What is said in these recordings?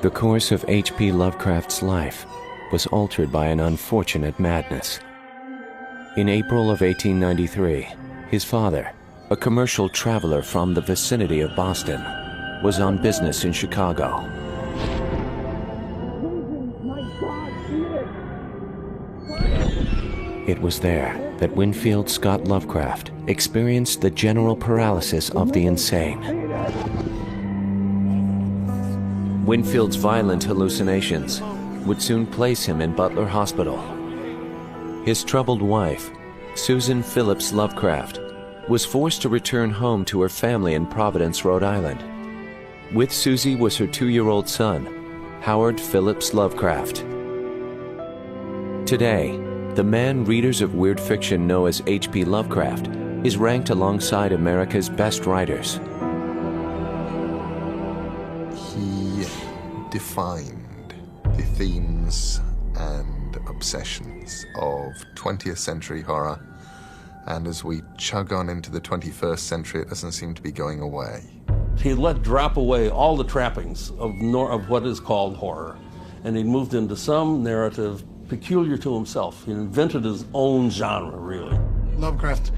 The course of H.P. Lovecraft's life was altered by an unfortunate madness. In April of 1893, his father, a commercial traveler from the vicinity of Boston, was on business in Chicago. It was there that Winfield Scott Lovecraft experienced the general paralysis of the insane. Winfield's violent hallucinations would soon place him in Butler Hospital. His troubled wife, Susan Phillips Lovecraft, was forced to return home to her family in Providence, Rhode Island. With Susie was her 2-year-old son, Howard Phillips Lovecraft. Today, the man readers of weird fiction know as H.P. Lovecraft is ranked alongside America's best writers. He defined the themes and obsessions of 20th century horror, and as we chug on into the 21st century, it doesn't seem to be going away. He let drop away all the trappings of what is called horror, and he moved into some narrative peculiar to himself. He invented his own genre, really. Lovecraft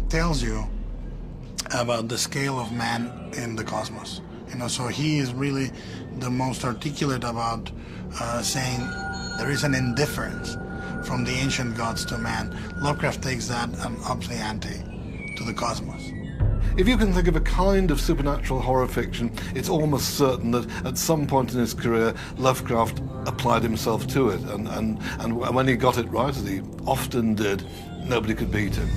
tells you about the scale of man in the cosmos. So he is really the most articulate about saying there is an indifference from the ancient gods to man. Lovecraft takes that and ups the ante to the cosmos. If you can think of a kind of supernatural horror fiction, it's almost certain that at some point in his career, Lovecraft applied himself to it. And when he got it right, as he often did, nobody could beat him.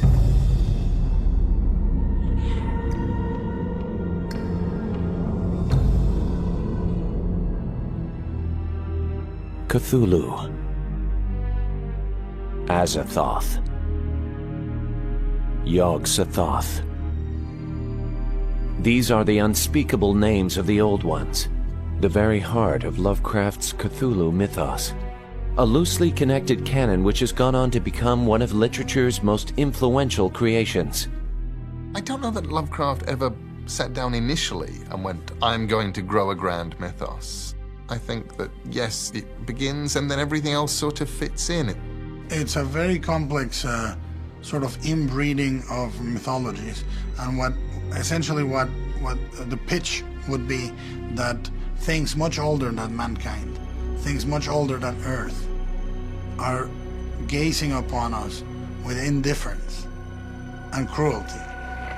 Cthulhu, Azathoth, Yog-Sothoth. These are the unspeakable names of the Old Ones, the very heart of Lovecraft's Cthulhu mythos, a loosely connected canon which has gone on to become one of literature's most influential creations. I don't know that Lovecraft ever sat down initially and went, I'm going to grow a grand mythos. I think that, yes, it begins and then everything else sort of fits in. It's a very complex sort of inbreeding of mythologies, and what the pitch would be that things much older than mankind, things much older than Earth, are gazing upon us with indifference and cruelty.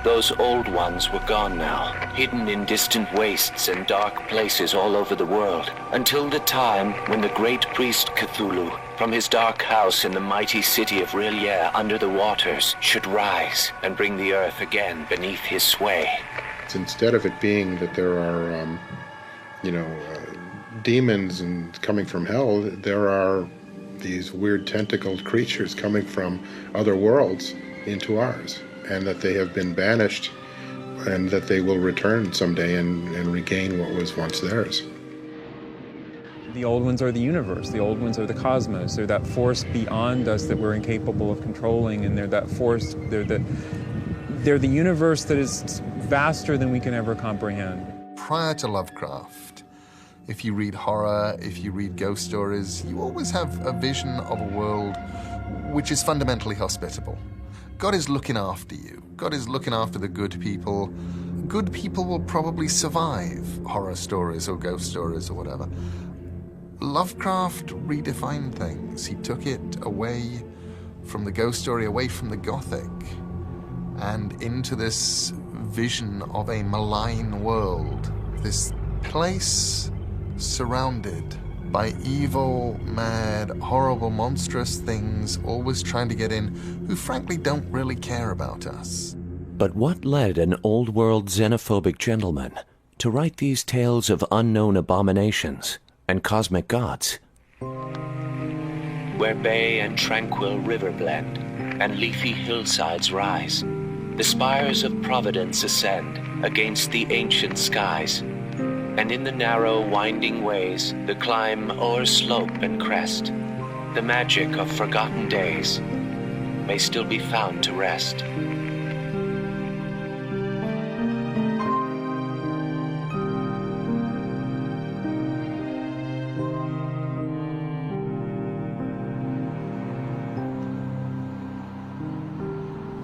Those old ones were gone now, hidden in distant wastes and dark places all over the world, until the time when the great priest Cthulhu, from his dark house in the mighty city of R'lyeh under the waters, should rise and bring the earth again beneath his sway. Instead of it being that there are, demons and coming from hell, there are these weird tentacled creatures coming from other worlds into ours, and that they have been banished and that they will return someday and regain what was once theirs. The old ones are the universe, the old ones are the cosmos. They're that force beyond us that we're incapable of controlling, and they're that force, they're the universe that is vaster than we can ever comprehend. Prior to Lovecraft, if you read horror, if you read ghost stories, you always have a vision of a world which is fundamentally hospitable. God is looking after you. God is looking after the good people. Good people will probably survive horror stories or ghost stories or whatever. Lovecraft redefined things. He took it away from the ghost story, away from the Gothic, and into this vision of a malign world. This place surrounded by evil, mad, horrible, monstrous things always trying to get in, who frankly don't really care about us. But what led an old-world xenophobic gentleman to write these tales of unknown abominations and cosmic gods? Where bay and tranquil river blend, and leafy hillsides rise, the spires of Providence ascend against the ancient skies, and in the narrow winding ways the climb o'er slope and crest, the magic of forgotten days may still be found to rest.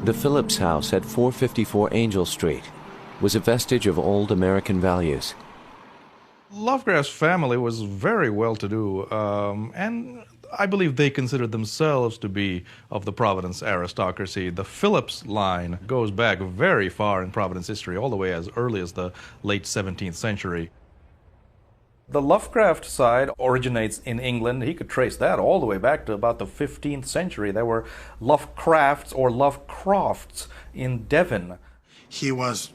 The Phillips house at 454 Angel Street was a vestige of old American values. Lovecraft's family was very well-to-do, and I believe they considered themselves to be of the Providence aristocracy. The Phillips line goes back very far in Providence history, all the way as early as the late 17th century. The Lovecraft side originates in England. He could trace that all the way back to about the 15th century. There were Lovecrafts or Lovecrafts in Devon. He was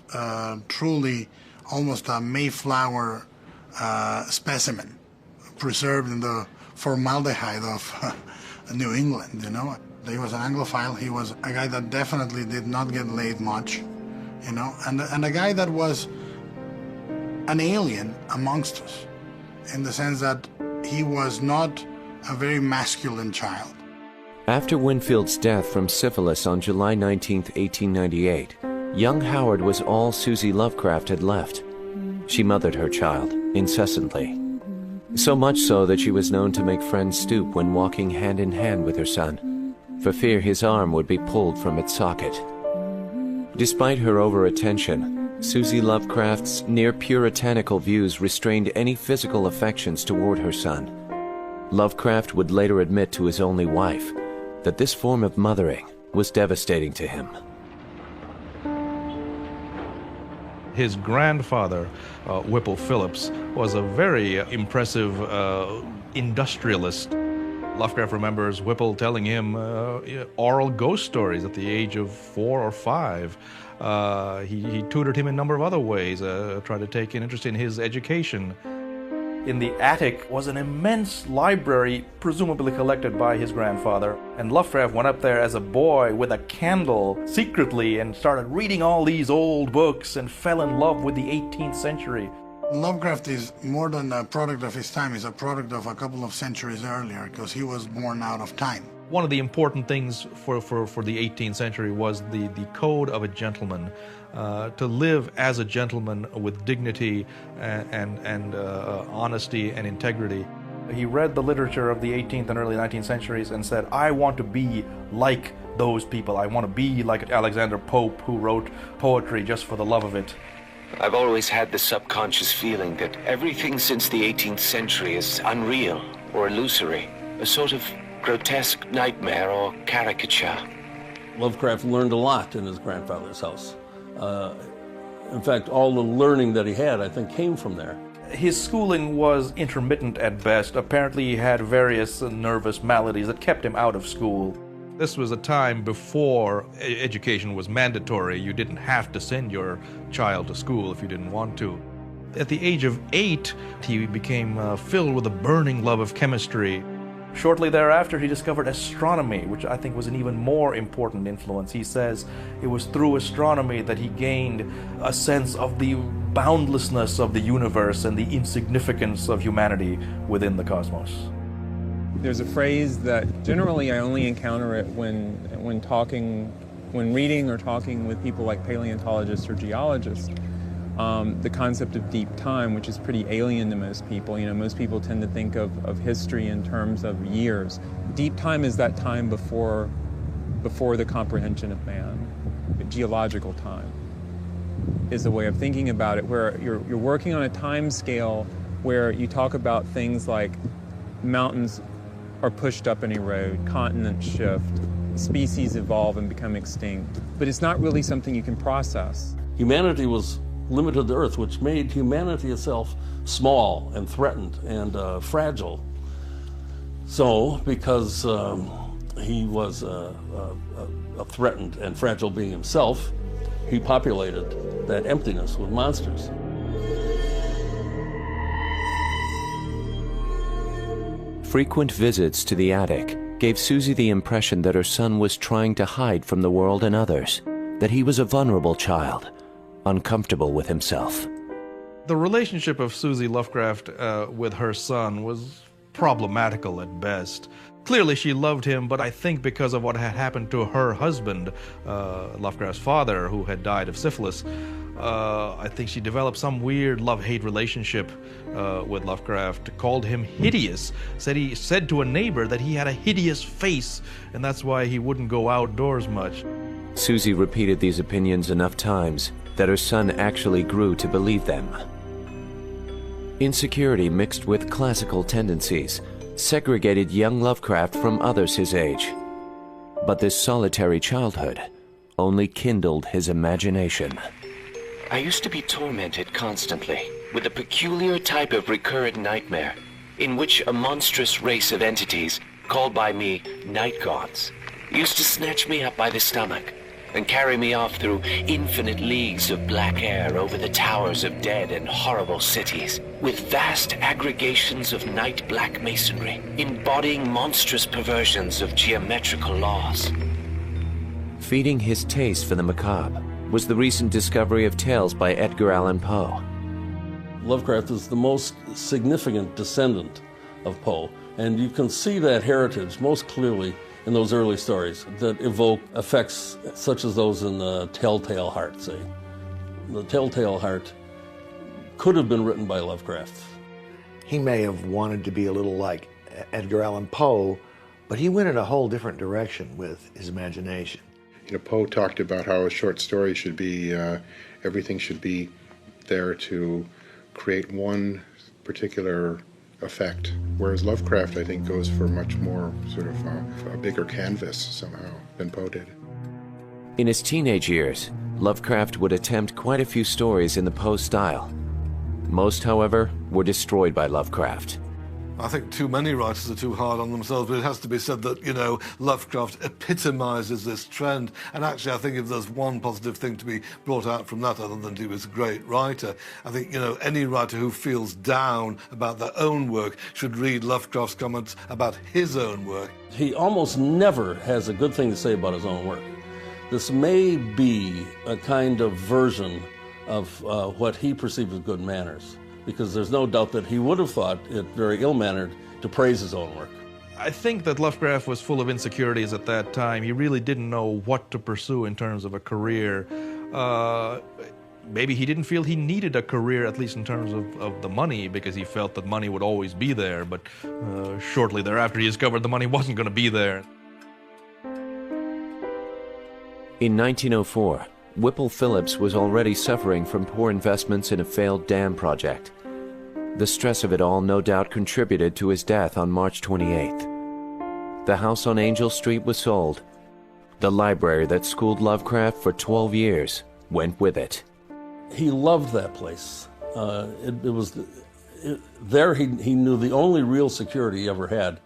truly almost a Mayflower specimen, preserved in the formaldehyde of New England, you know. He was an Anglophile. He was a guy that definitely did not get laid much, you know, and a guy that was an alien amongst us, in the sense that he was not a very masculine child. After Winfield's death from syphilis on July 19, 1898, young Howard was all Susie Lovecraft had left. She mothered her child incessantly, so much so that she was known to make friends stoop when walking hand in hand with her son, for fear his arm would be pulled from its socket. Despite her over-attention, Susie Lovecraft's near-puritanical views restrained any physical affections toward her son. Lovecraft would later admit to his only wife that this form of mothering was devastating to him. His grandfather, Whipple Phillips, was a very impressive industrialist. Lovecraft remembers Whipple telling him oral ghost stories at the age of 4 or 5. He tutored him in a number of other ways, tried to take an interest in his education. In the attic was an immense library, presumably collected by his grandfather. And Lovecraft went up there as a boy with a candle secretly and started reading all these old books and fell in love with the 18th century. Lovecraft is more than a product of his time. He's a product of a couple of centuries earlier, because he was born out of time. One of the important things for the 18th century was the code of a gentleman. To live as a gentleman with dignity and honesty and integrity. He read the literature of the 18th and early 19th centuries and said, I want to be like those people. I want to be like Alexander Pope, who wrote poetry just for the love of it. I've always had the subconscious feeling that everything since the 18th century is unreal or illusory, a sort of grotesque nightmare or caricature. Lovecraft learned a lot in his grandfather's house. In fact, all the learning that he had, I think, came from there. His schooling was intermittent at best. Apparently he had various nervous maladies that kept him out of school. This was a time before education was mandatory. You didn't have to send your child to school if you didn't want to. At the age of 8, he became filled with a burning love of chemistry. Shortly thereafter, he discovered astronomy, which I think was an even more important influence. He says it was through astronomy that he gained a sense of the boundlessness of the universe and the insignificance of humanity within the cosmos. There's a phrase that generally I only encounter it when reading or talking with people like paleontologists or geologists. The concept of deep time, which is pretty alien to most people. You know, most people tend to think of history in terms of years. Deep time is that time before the comprehension of man. Geological time is a way of thinking about it, where you're working on a time scale where you talk about things like mountains are pushed up and erode, continents shift, species evolve and become extinct. But it's not really something you can process. Humanity was limited to Earth, which made humanity itself small and threatened and fragile. So, because he was a threatened and fragile being himself, he populated that emptiness with monsters. Frequent visits to the attic gave Susie the impression that her son was trying to hide from the world and others, that he was a vulnerable child, uncomfortable with himself. The relationship of Susie Lovecraft with her son was problematical at best. Clearly she loved him, but I think because of what had happened to her husband, Lovecraft's father, who had died of syphilis, I think she developed some weird love-hate relationship with Lovecraft, called him hideous, said to a neighbor that he had a hideous face, and that's why he wouldn't go outdoors much. Susie repeated these opinions enough times that her son actually grew to believe them. Insecurity mixed with classical tendencies segregated young Lovecraft from others his age. But this solitary childhood only kindled his imagination. I used to be tormented constantly with a peculiar type of recurrent nightmare in which a monstrous race of entities, called by me night gods, used to snatch me up by the stomach and carry me off through infinite leagues of black air over the towers of dead and horrible cities, with vast aggregations of night black masonry, embodying monstrous perversions of geometrical laws. Feeding his taste for the macabre was the recent discovery of tales by Edgar Allan Poe. Lovecraft is the most significant descendant of Poe, and you can see that heritage most clearly in those early stories that evoke effects such as those in the Telltale Heart, say. The Telltale Heart could have been written by Lovecraft. He may have wanted to be a little like Edgar Allan Poe, but he went in a whole different direction with his imagination. You know, Poe talked about how a short story should be, everything should be there to create one particular effect, whereas Lovecraft, I think, goes for much more sort of a bigger canvas somehow than Poe did. In his teenage years, Lovecraft would attempt quite a few stories in the Poe style. Most, however, were destroyed by Lovecraft. I think too many writers are too hard on themselves, but it has to be said that, you know, Lovecraft epitomizes this trend. And actually, I think if there's one positive thing to be brought out from that, other than he was a great writer, I think, you know, any writer who feels down about their own work should read Lovecraft's comments about his own work. He almost never has a good thing to say about his own work. This may be a kind of version of what he perceived as good manners, because there's no doubt that he would have thought it very ill-mannered to praise his own work. I think that Lovecraft was full of insecurities at that time. He really didn't know what to pursue in terms of a career. Maybe he didn't feel he needed a career, at least in terms of the money, because he felt that money would always be there. But shortly thereafter, he discovered the money wasn't going to be there. In 1904, Whipple Phillips was already suffering from poor investments in a failed dam project. The stress of it all no doubt contributed to his death on March 28th. The house on Angel Street was sold. The library that schooled Lovecraft for 12 years went with it. He loved that place. There he knew the only real security he ever had.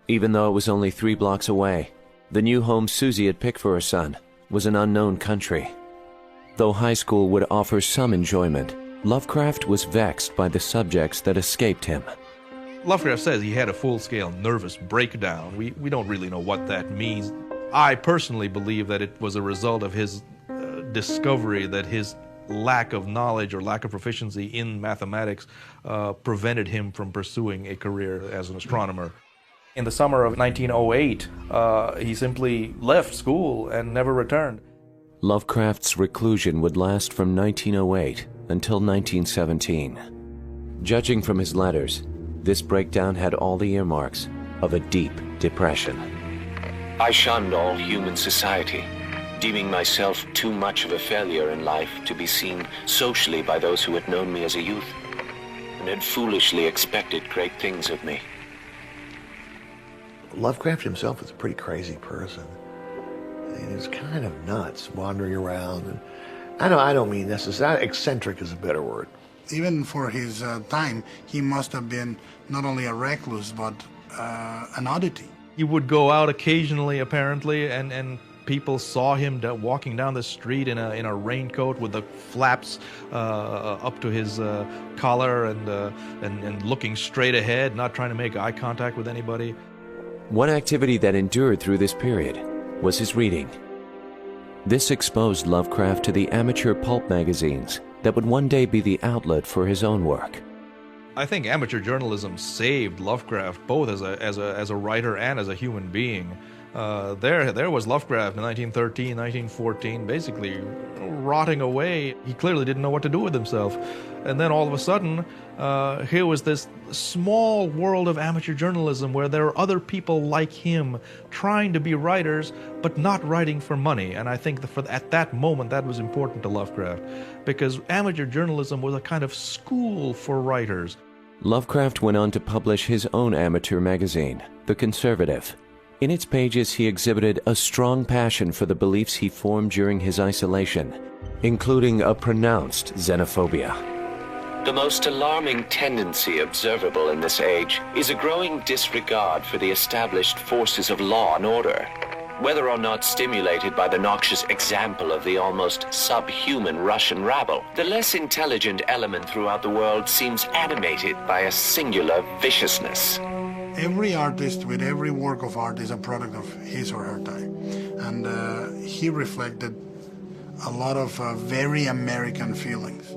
Even though it was only 3 blocks away, the new home Susie had picked for her son was an unknown country. Though high school would offer some enjoyment, Lovecraft was vexed by the subjects that escaped him. Lovecraft says he had a full-scale nervous breakdown. We don't really know what that means. I personally believe that it was a result of his discovery that his lack of knowledge or lack of proficiency in mathematics prevented him from pursuing a career as an astronomer. In the summer of 1908, he simply left school and never returned. Lovecraft's reclusion would last from 1908 until 1917. Judging from his letters, this breakdown had all the earmarks of a deep depression. I shunned all human society, deeming myself too much of a failure in life to be seen socially by those who had known me as a youth and had foolishly expected great things of me. Lovecraft himself was a pretty crazy person. He was kind of nuts, wandering around. And I don't mean necessarily, eccentric is a better word. Even for his time, he must have been not only a recluse, but an oddity. He would go out occasionally, apparently, and people saw him walking down the street in a raincoat with the flaps up to his collar and looking straight ahead, not trying to make eye contact with anybody. One activity that endured through this period was his reading. This exposed Lovecraft to the amateur pulp magazines that would one day be the outlet for his own work. I think amateur journalism saved Lovecraft both as a writer and as a human being. There was Lovecraft in 1913, 1914, basically rotting away. He clearly didn't know what to do with himself. And then all of a sudden, here was this small world of amateur journalism where there are other people like him trying to be writers, but not writing for money. And I think at that moment that was important to Lovecraft, because amateur journalism was a kind of school for writers. Lovecraft went on to publish his own amateur magazine, The Conservative. In its pages, he exhibited a strong passion for the beliefs he formed during his isolation, including a pronounced xenophobia. The most alarming tendency observable in this age is a growing disregard for the established forces of law and order. Whether or not stimulated by the noxious example of the almost subhuman Russian rabble, the less intelligent element throughout the world seems animated by a singular viciousness. Every artist with every work of art is a product of his or her time. And he reflected a lot of very American feelings.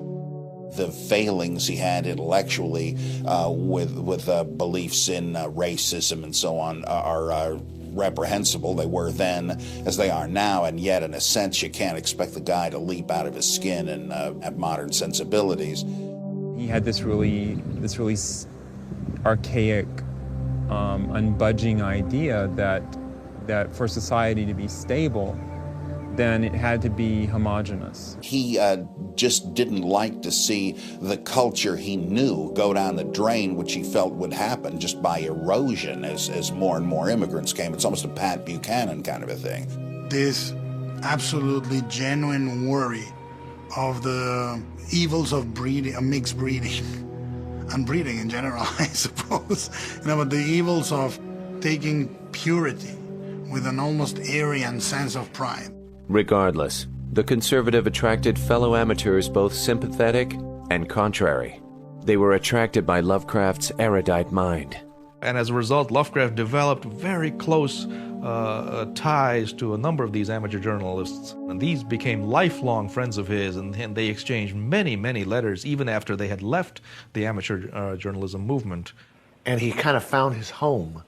The failings he had intellectually with beliefs in racism and so on are reprehensible. They were then as they are now, and yet in a sense you can't expect the guy to leap out of his skin and have modern sensibilities. He had this really archaic, unbudging idea that for society to be stable, then it had to be homogenous. He just didn't like to see the culture he knew go down the drain, which he felt would happen just by erosion as more and more immigrants came. It's almost a Pat Buchanan kind of a thing. This absolutely genuine worry of the evils of breeding, mixed breeding, and breeding in general, I suppose. But the evils of taking purity with an almost Aryan sense of pride. Regardless, The Conservative attracted fellow amateurs both sympathetic and contrary. They were attracted by Lovecraft's erudite mind. And as a result, Lovecraft developed very close ties to a number of these amateur journalists. And these became lifelong friends of his, and they exchanged many, many letters even after they had left the amateur journalism movement. And he kind of found his home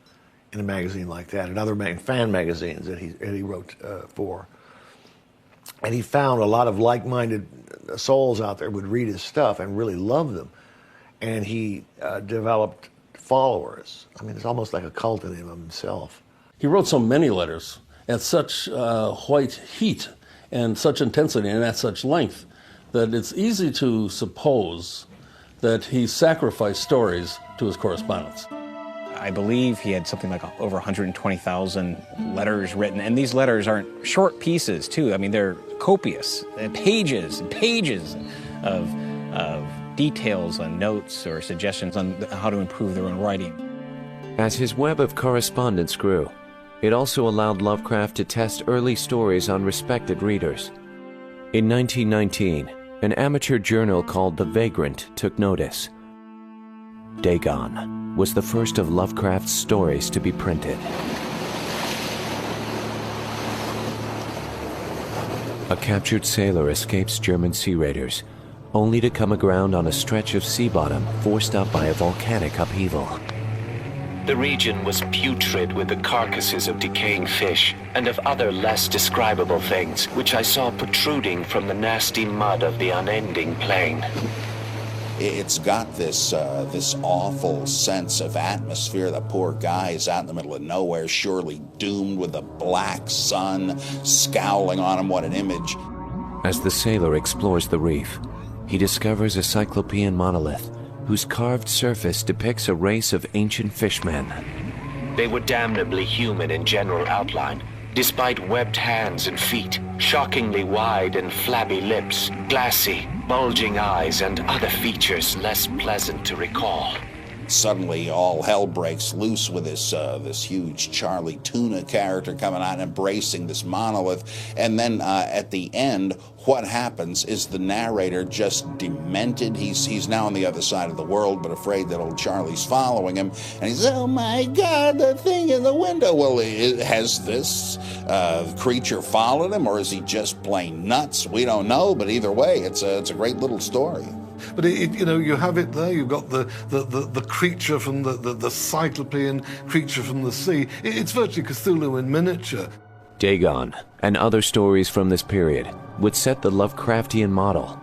in a magazine like that, and other fan magazines that he wrote for. And he found a lot of like-minded souls out there would read his stuff and really love them. And he developed followers. I mean, it's almost like a cult in himself. He wrote so many letters at such white heat and such intensity and at such length that it's easy to suppose that he sacrificed stories to his correspondence. I believe he had something like over 120,000 letters written, and these letters aren't short pieces, too. I mean, they're copious, pages and pages of details and notes or suggestions on how to improve their own writing. As his web of correspondence grew, it also allowed Lovecraft to test early stories on respected readers. In 1919, an amateur journal called The Vagrant took notice. Dagon was the first of Lovecraft's stories to be printed. A captured sailor escapes German sea raiders, only to come aground on a stretch of sea bottom forced up by a volcanic upheaval. The region was putrid with the carcasses of decaying fish and of other less describable things, which I saw protruding from the nasty mud of the unending plain. It's got this awful sense of atmosphere. The poor guy is out in the middle of nowhere, surely doomed with the black sun scowling on him. What an image. As the sailor explores the reef, he discovers a cyclopean monolith whose carved surface depicts a race of ancient fishmen. They were damnably human in general outline, despite webbed hands and feet, shockingly wide and flabby lips, glassy, bulging eyes, and other features less pleasant to recall. Suddenly, all hell breaks loose with this huge Charlie Tuna character coming out and embracing this monolith. And then at the end, what happens is the narrator just demented. He's now on the other side of the world, but afraid that old Charlie's following him. And he says, "Oh my God, the thing in the window." Well, has this creature followed him, or is he just plain nuts? We don't know, but either way, it's a great little story. But you have it there. You've got the creature from the cyclopean creature from the sea. It's virtually Cthulhu in miniature. Dagon and other stories from this period would set the Lovecraftian model.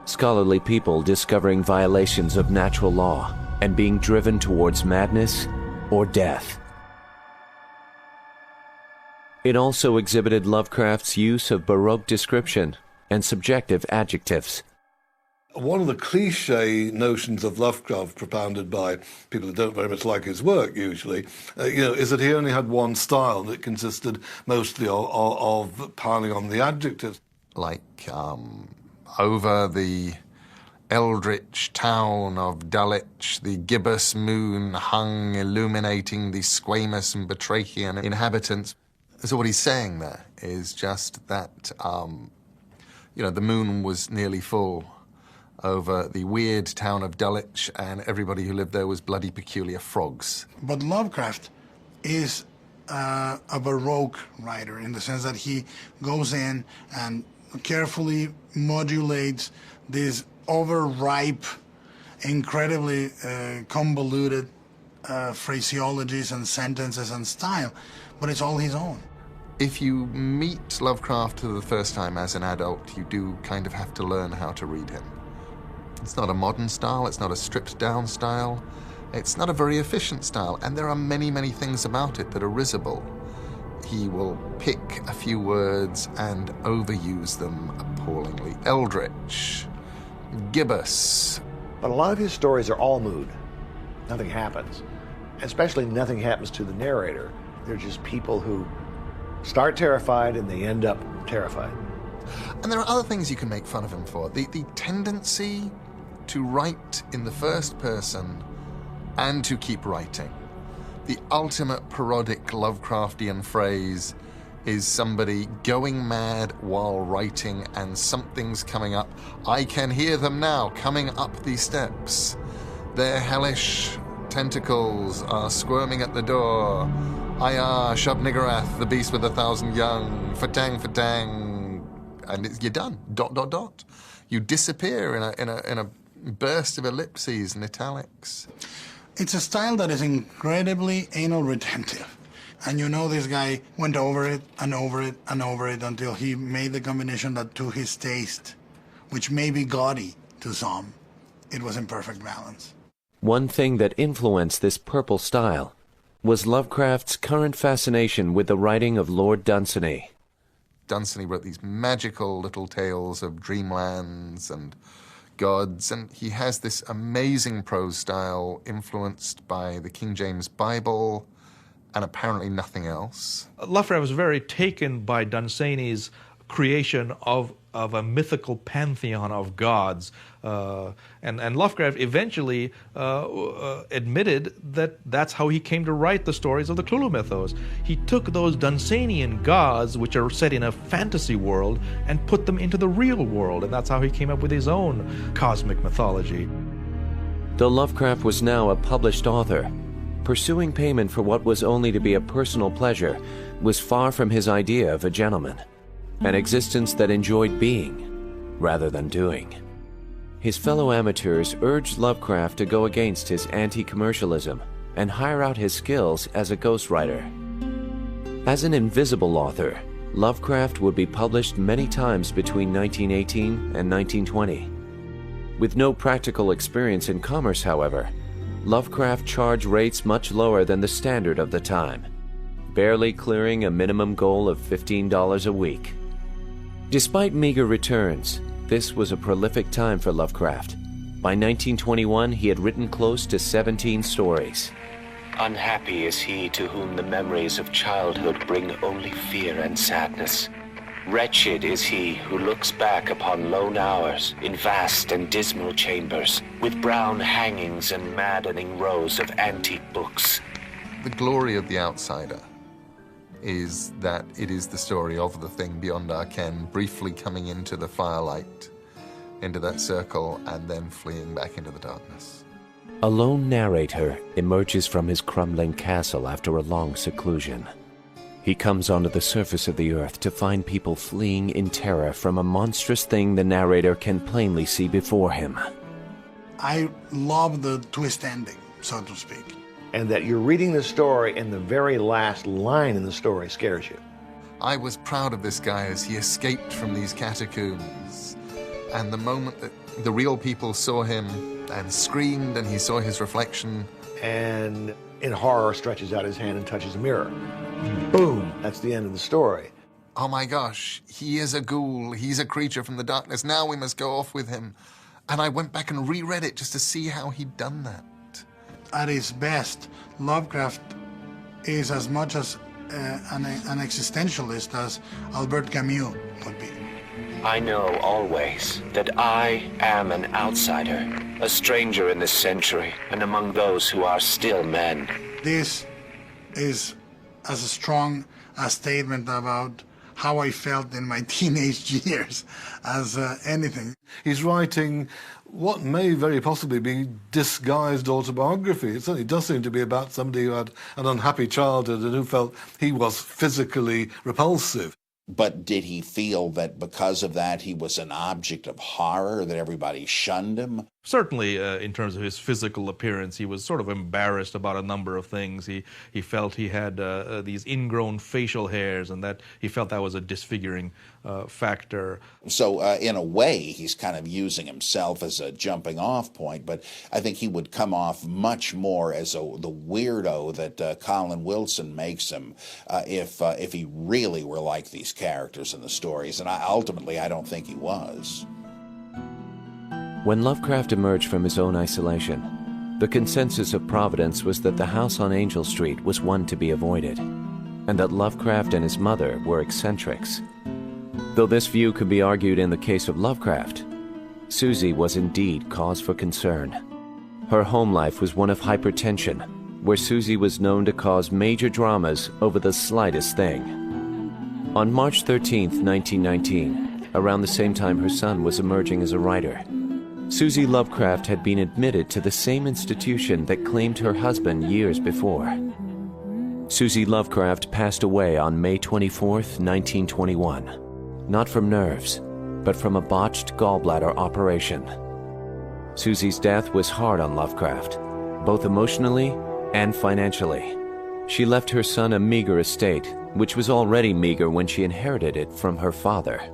Scholarly people discovering violations of natural law and being driven towards madness or death. It also exhibited Lovecraft's use of Baroque description and subjective adjectives. One of the cliche notions of Lovecraft propounded by people who don't very much like his work usually, is that he only had one style that consisted mostly of piling on the adjectives. Like over the eldritch town of Dulwich, the gibbous moon hung illuminating the squamous and batrachian inhabitants. So what he's saying there is just that, the moon was nearly full over the weird town of Dulwich, and everybody who lived there was bloody peculiar frogs. But Lovecraft is a Baroque writer in the sense that he goes in and carefully modulates these overripe, incredibly convoluted phraseologies and sentences and style, but it's all his own. If you meet Lovecraft for the first time as an adult, you do kind of have to learn how to read him. It's not a modern style, it's not a stripped-down style, it's not a very efficient style, and there are many, many things about it that are risible. He will pick a few words and overuse them appallingly. Eldritch, gibbous. But a lot of his stories are all mood. Nothing happens. Especially nothing happens to the narrator. They're just people who start terrified and they end up terrified. And there are other things you can make fun of him for. The tendency to write in the first person and to keep writing. The ultimate parodic Lovecraftian phrase is somebody going mad while writing and something's coming up. I can hear them now coming up these steps. Their hellish tentacles are squirming at the door. Ayah, Shub Niggurath, the beast with 1,000 young, fatang, fatang, and you're done. ... You disappear in a burst of ellipses and italics. It's a style that is incredibly anal retentive. And this guy went over it and over it and over it until he made the combination that to his taste, which may be gaudy to some, it was in perfect balance. One thing that influenced this purple style was Lovecraft's current fascination with the writing of Lord Dunsany. Dunsany wrote these magical little tales of dreamlands and gods, and he has this amazing prose style influenced by the King James Bible and apparently nothing else. Lovecraft was very taken by Dunsany's creation of a mythical pantheon of gods. And Lovecraft eventually admitted that that's how he came to write the stories of the Cthulhu mythos. He took those Dunsanian gods, which are set in a fantasy world, and put them into the real world, and that's how he came up with his own cosmic mythology. Though Lovecraft was now a published author, pursuing payment for what was only to be a personal pleasure was far from his idea of a gentleman, an existence that enjoyed being rather than doing. His fellow amateurs urged Lovecraft to go against his anti-commercialism and hire out his skills as a ghostwriter. As an invisible author, Lovecraft would be published many times between 1918 and 1920. With no practical experience in commerce, however, Lovecraft charged rates much lower than the standard of the time, barely clearing a minimum goal of $15 a week. Despite meager returns, this was a prolific time for Lovecraft. By 1921, he had written close to 17 stories. Unhappy is he to whom the memories of childhood bring only fear and sadness. Wretched is he who looks back upon lone hours in vast and dismal chambers, with brown hangings and maddening rows of antique books. The glory of The Outsider is that it is the story of the thing beyond our ken, briefly coming into the firelight, into that circle, and then fleeing back into the darkness. A lone narrator emerges from his crumbling castle after a long seclusion. He comes onto the surface of the earth to find people fleeing in terror from a monstrous thing the narrator can plainly see before him. I love the twist ending, so to speak. And that you're reading the story and the very last line in the story scares you. I was proud of this guy as he escaped from these catacombs. And the moment that the real people saw him and screamed and he saw his reflection. And in horror stretches out his hand and touches a mirror. Boom, that's the end of the story. Oh my gosh, he is a ghoul, he's a creature from the darkness, now we must go off with him. And I went back and reread it just to see how he'd done that. At his best, Lovecraft is as much as an existentialist as Albert Camus would be. I know always that I am an outsider, a stranger in this century, and among those who are still men. This is as strong a statement about how I felt in my teenage years as anything. He's writing what may very possibly be disguised autobiography. It certainly does seem to be about somebody who had an unhappy childhood and who felt he was physically repulsive. But did he feel that because of that he was an object of horror, that everybody shunned him? Certainly, in terms of his physical appearance, he was sort of embarrassed about a number of things. He felt he had these ingrown facial hairs, and that he felt that was a disfiguring factor. So in a way, he's kind of using himself as a jumping-off point, but I think he would come off much more as the weirdo that Colin Wilson makes him if he really were like these characters in the stories, and ultimately I don't think he was. When Lovecraft emerged from his own isolation, the consensus of Providence was that the house on Angel Street was one to be avoided, and that Lovecraft and his mother were eccentrics. Though this view could be argued in the case of Lovecraft, Susie was indeed cause for concern. Her home life was one of hypertension, where Susie was known to cause major dramas over the slightest thing. On March 13, 1919, around the same time her son was emerging as a writer, Susie Lovecraft had been admitted to the same institution that claimed her husband years before. Susie Lovecraft passed away on May 24, 1921, not from nerves, but from a botched gallbladder operation. Susie's death was hard on Lovecraft, both emotionally and financially. She left her son a meager estate, which was already meager when she inherited it from her father.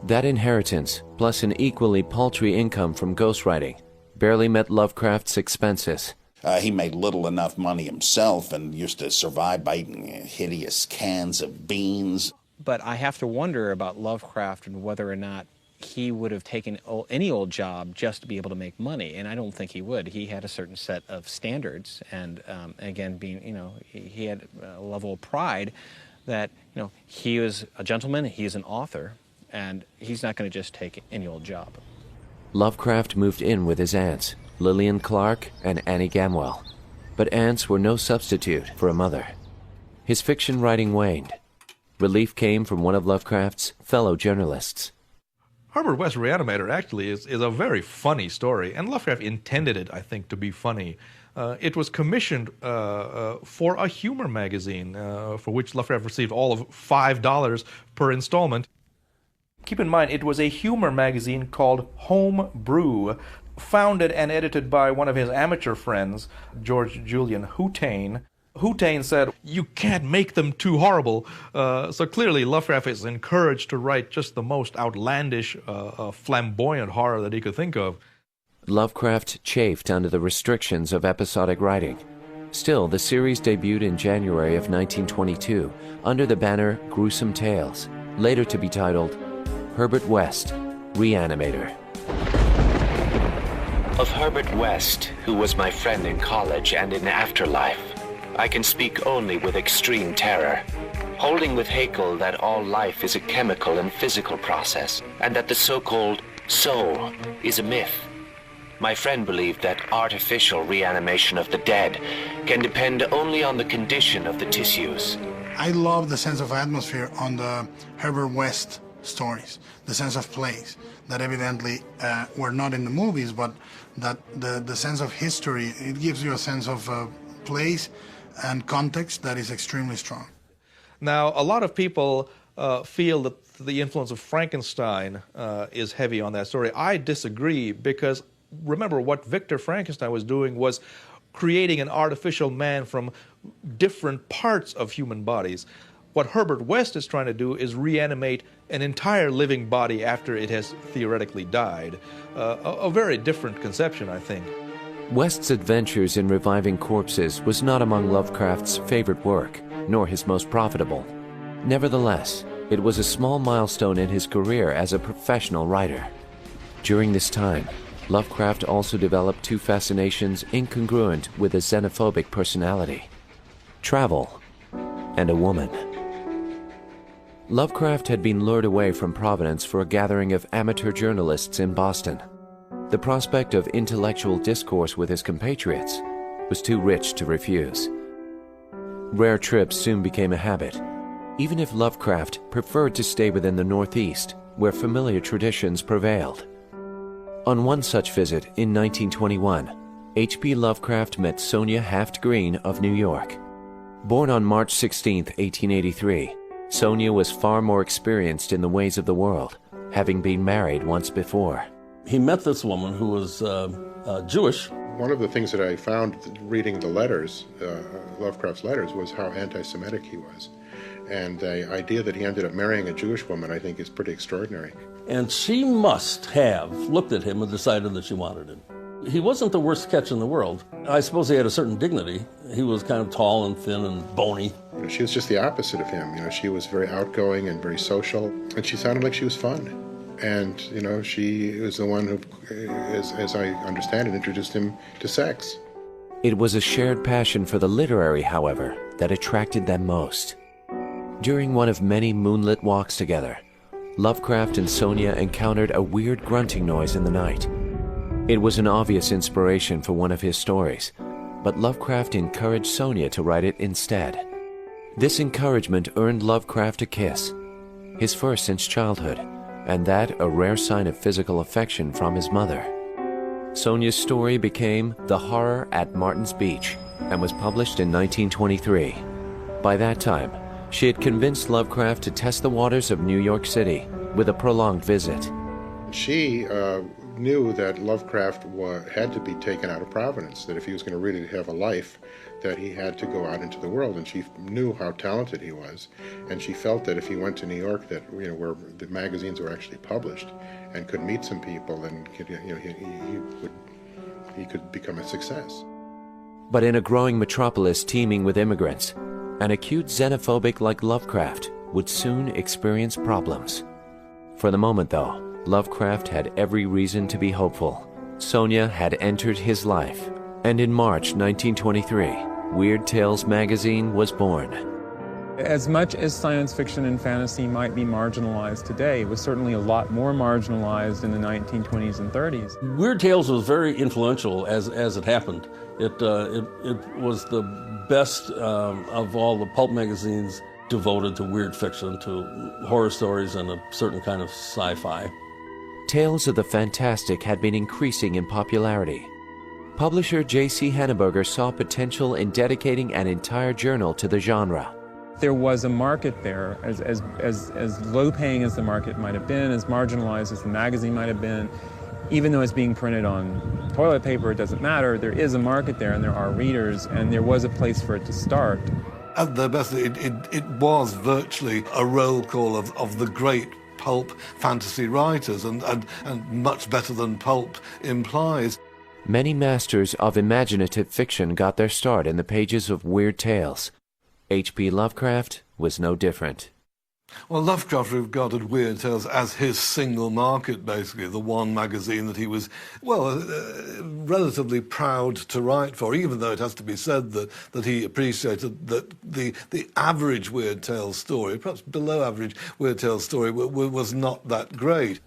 That inheritance, plus an equally paltry income from ghostwriting, barely met Lovecraft's expenses. He made little enough money himself and used to survive by eating hideous cans of beans. But I have to wonder about Lovecraft and whether or not he would have taken any old job just to be able to make money, and I don't think he would. He had a certain set of standards, and again, he had a level of pride that, he was a gentleman, he's an author, and he's not going to just take any old job. Lovecraft moved in with his aunts, Lillian Clark and Annie Gamwell, but aunts were no substitute for a mother. His fiction writing waned. Relief came from one of Lovecraft's fellow journalists. Herbert West Reanimator actually is a very funny story, and Lovecraft intended it, I think, to be funny. It was commissioned for a humor magazine, for which Lovecraft received all of $5 per installment. Keep in mind, it was a humor magazine called Home Brew, founded and edited by one of his amateur friends, George Julian Houtain. Houtain said, "You can't make them too horrible." So clearly, Lovecraft is encouraged to write just the most outlandish, flamboyant horror that he could think of. Lovecraft chafed under the restrictions of episodic writing. Still, the series debuted in January of 1922 under the banner Gruesome Tales, later to be titled Herbert West, Reanimator. Of Herbert West, who was my friend in college and in afterlife, I can speak only with extreme terror, holding with Haeckel that all life is a chemical and physical process, and that the so-called soul is a myth. My friend believed that artificial reanimation of the dead can depend only on the condition of the tissues. I love the sense of atmosphere on the Herbert West stories, the sense of place that evidently were not in the movies, but that the sense of history, it gives you a sense of place and context that is extremely strong. Now, a lot of people feel that the influence of Frankenstein is heavy on that story. I disagree, because remember, what Victor Frankenstein was doing was creating an artificial man from different parts of human bodies. What Herbert West is trying to do is reanimate an entire living body after it has theoretically died. A very different conception, I think. West's adventures in reviving corpses was not among Lovecraft's favorite work, nor his most profitable. Nevertheless, it was a small milestone in his career as a professional writer. During this time, Lovecraft also developed two fascinations incongruent with a xenophobic personality: travel and a woman. Lovecraft had been lured away from Providence for a gathering of amateur journalists in Boston. The prospect of intellectual discourse with his compatriots was too rich to refuse. Rare trips soon became a habit, even if Lovecraft preferred to stay within the Northeast, where familiar traditions prevailed. On one such visit in 1921, H.P. Lovecraft met Sonia Haft-Green of New York. Born on March 16, 1883, Sonia was far more experienced in the ways of the world, having been married once before. He met this woman who was Jewish. One of the things that I found reading the letters, Lovecraft's letters, was how anti-Semitic he was. And the idea that he ended up marrying a Jewish woman, I think, is pretty extraordinary. And she must have looked at him and decided that she wanted him. He wasn't the worst catch in the world. I suppose he had a certain dignity. He was kind of tall and thin and bony. She was just the opposite of him. She was very outgoing and very social, and she sounded like she was fun. And, she was the one who, as I understand it, introduced him to sex. It was a shared passion for the literary, however, that attracted them most. During one of many moonlit walks together, Lovecraft and Sonia encountered a weird grunting noise in the night. It was an obvious inspiration for one of his stories, but Lovecraft encouraged Sonia to write it instead. This encouragement earned Lovecraft a kiss, his first since childhood, and that a rare sign of physical affection from his mother. Sonia's story became The Horror at Martin's Beach and was published in 1923. By that time, she had convinced Lovecraft to test the waters of New York City with a prolonged visit. She knew that Lovecraft had to be taken out of Providence, that if he was going to really have a life, that he had to go out into the world, and she knew how talented he was, and she felt that if he went to New York, that where the magazines were actually published, and could meet some people, and he could become a success. But in a growing metropolis teeming with immigrants, an acute xenophobic like Lovecraft would soon experience problems. For the moment, though, Lovecraft had every reason to be hopeful. Sonia had entered his life, and in March 1923, Weird Tales magazine was born. As much as science fiction and fantasy might be marginalized today, it was certainly a lot more marginalized in the 1920s and 30s. Weird Tales was very influential as it happened. It was the best of all the pulp magazines devoted to weird fiction, to horror stories and a certain kind of sci-fi. Tales of the fantastic had been increasing in popularity. Publisher J.C. Henneberger saw potential in dedicating an entire journal to the genre. There was a market there, as low-paying as the market might have been, as marginalized as the magazine might have been. Even though it's being printed on toilet paper, it doesn't matter. There is a market there, and there are readers, and there was a place for it to start. At the best, it was virtually a roll call of the great pulp fantasy writers, and much better than pulp implies. Many masters of imaginative fiction got their start in the pages of Weird Tales. H.P. Lovecraft was no different. Well, Lovecraft regarded Weird Tales as his single market, basically, the one magazine that he was, relatively proud to write for, even though it has to be said that he appreciated that the average Weird Tales story, perhaps below average Weird Tales story, was not that great.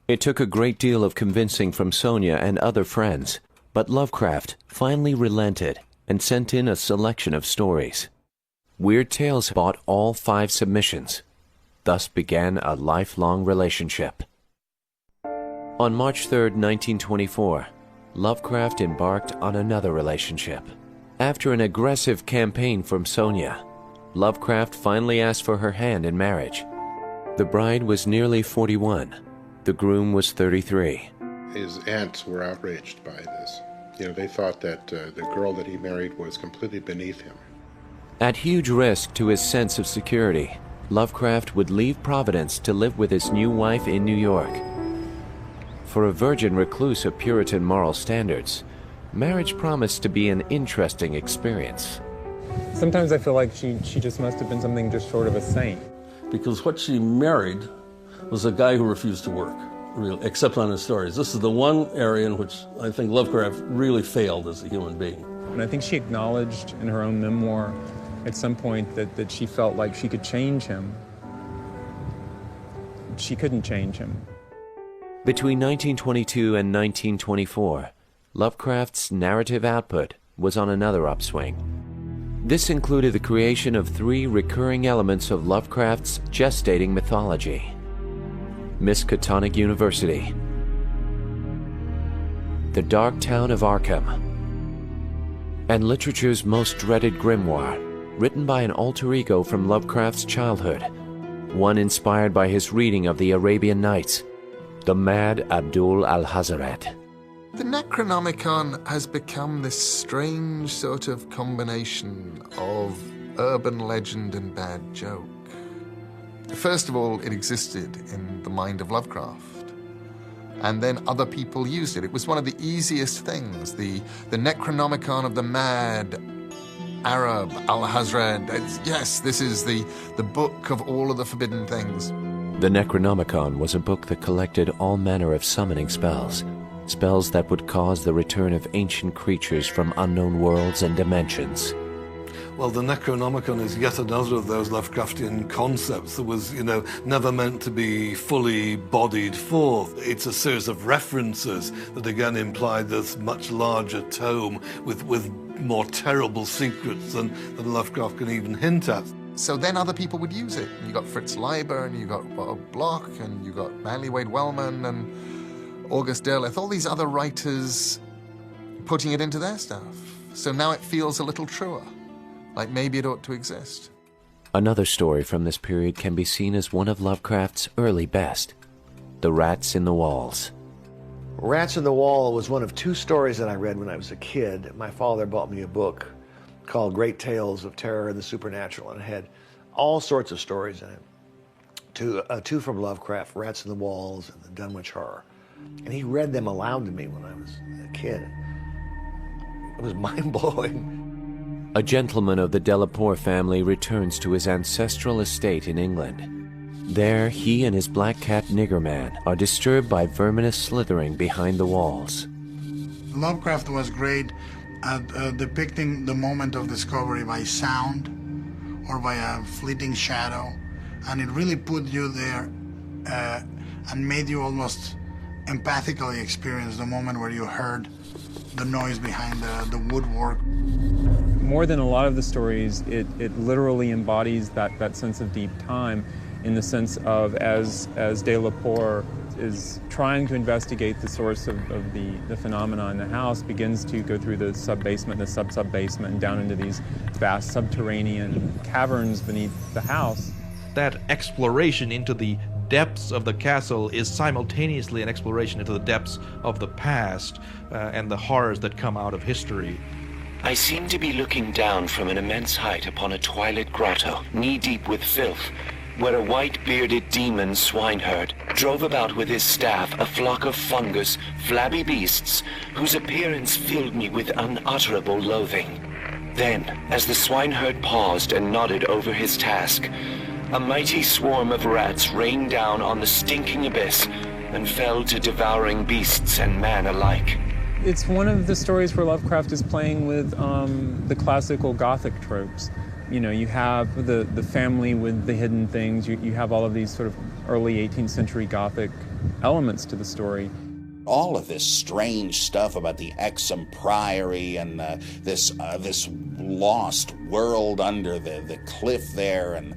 It took a great deal of convincing from Sonia and other friends, but Lovecraft finally relented and sent in a selection of stories. Weird Tales bought all 5 submissions. Thus began a lifelong relationship. On March 3, 1924, Lovecraft embarked on another relationship. After an aggressive campaign from Sonia, Lovecraft finally asked for her hand in marriage. The bride was nearly 41. The groom was 33. his aunts were outraged by this. You know, they thought that the girl that he married was completely beneath him. At huge risk to his sense of security, Lovecraft would leave Providence to live with his new wife in New York. For a virgin recluse of Puritan moral standards, marriage promised to be an interesting experience. Sometimes I feel like she just must have been something just short of a saint. Because what she married was a guy who refused to work, really, except on his stories. This is the one area in which I think Lovecraft really failed as a human being. And I think she acknowledged in her own memoir at some point that she felt like she could change him. She couldn't change him. Between 1922 and 1924, Lovecraft's narrative output was on another upswing. This included the creation of 3 recurring elements of Lovecraft's gestating mythology: Miskatonic University, the Dark Town of Arkham, and literature's most dreaded grimoire, written by an alter ego from Lovecraft's childhood, one inspired by his reading of the Arabian Nights, the Mad Abdul al-Hazred. The Necronomicon has become this strange sort of combination of urban legend and bad joke. First of all, it existed in the mind of Lovecraft, and then other people used it. It was one of the easiest things. The Necronomicon of the Mad Arab al-Hazred. Yes, this is the book of all of the forbidden things. The Necronomicon was a book that collected all manner of summoning spells, spells that would cause the return of ancient creatures from unknown worlds and dimensions. Well, the Necronomicon is yet another of those Lovecraftian concepts that was, never meant to be fully bodied forth. It's a series of references that again imply this much larger tome with more terrible secrets than Lovecraft can even hint at. So then other people would use it. You got Fritz Leiber, and you got Bloch, and you got Manly Wade Wellman, and August Derleth, all these other writers putting it into their stuff. So now it feels a little truer, like maybe it ought to exist. Another story from this period can be seen as one of Lovecraft's early best, The Rats in the Walls. Rats in the Wall was one of 2 stories that I read when I was a kid. My father bought me a book called Great Tales of Terror and the Supernatural, and it had all sorts of stories in it. 2 from Lovecraft, Rats in the Walls and the Dunwich Horror. And he read them aloud to me when I was a kid. It was mind-blowing. A gentleman of the Delaporte family returns to his ancestral estate in England. There, he and his black cat Nigger Man are disturbed by verminous slithering behind the walls. Lovecraft was great at depicting the moment of discovery by sound or by a fleeting shadow, and it really put you there and made you almost empathically experience the moment where you heard the noise behind the woodwork. More than a lot of the stories, it literally embodies that sense of deep time, in the sense of as de la Porte is trying to investigate the source of the phenomena in the house, begins to go through the sub-basement, the sub-basement, and down into these vast subterranean caverns beneath the house. That exploration into the depths of the castle is simultaneously an exploration into the depths of the past and the horrors that come out of history. I seem to be looking down from an immense height upon a twilit grotto, knee-deep with filth, where a white-bearded demon swineherd drove about with his staff a flock of fungus, flabby beasts whose appearance filled me with unutterable loathing. Then, as the swineherd paused and nodded over his task, a mighty swarm of rats rained down on the stinking abyss and fell to devouring beasts and man alike. It's one of the stories where Lovecraft is playing with the classical Gothic tropes. You have the family with the hidden things. You have all of these sort of early 18th century Gothic elements to the story. All of this strange stuff about the Exham Priory and this lost world under the cliff there, and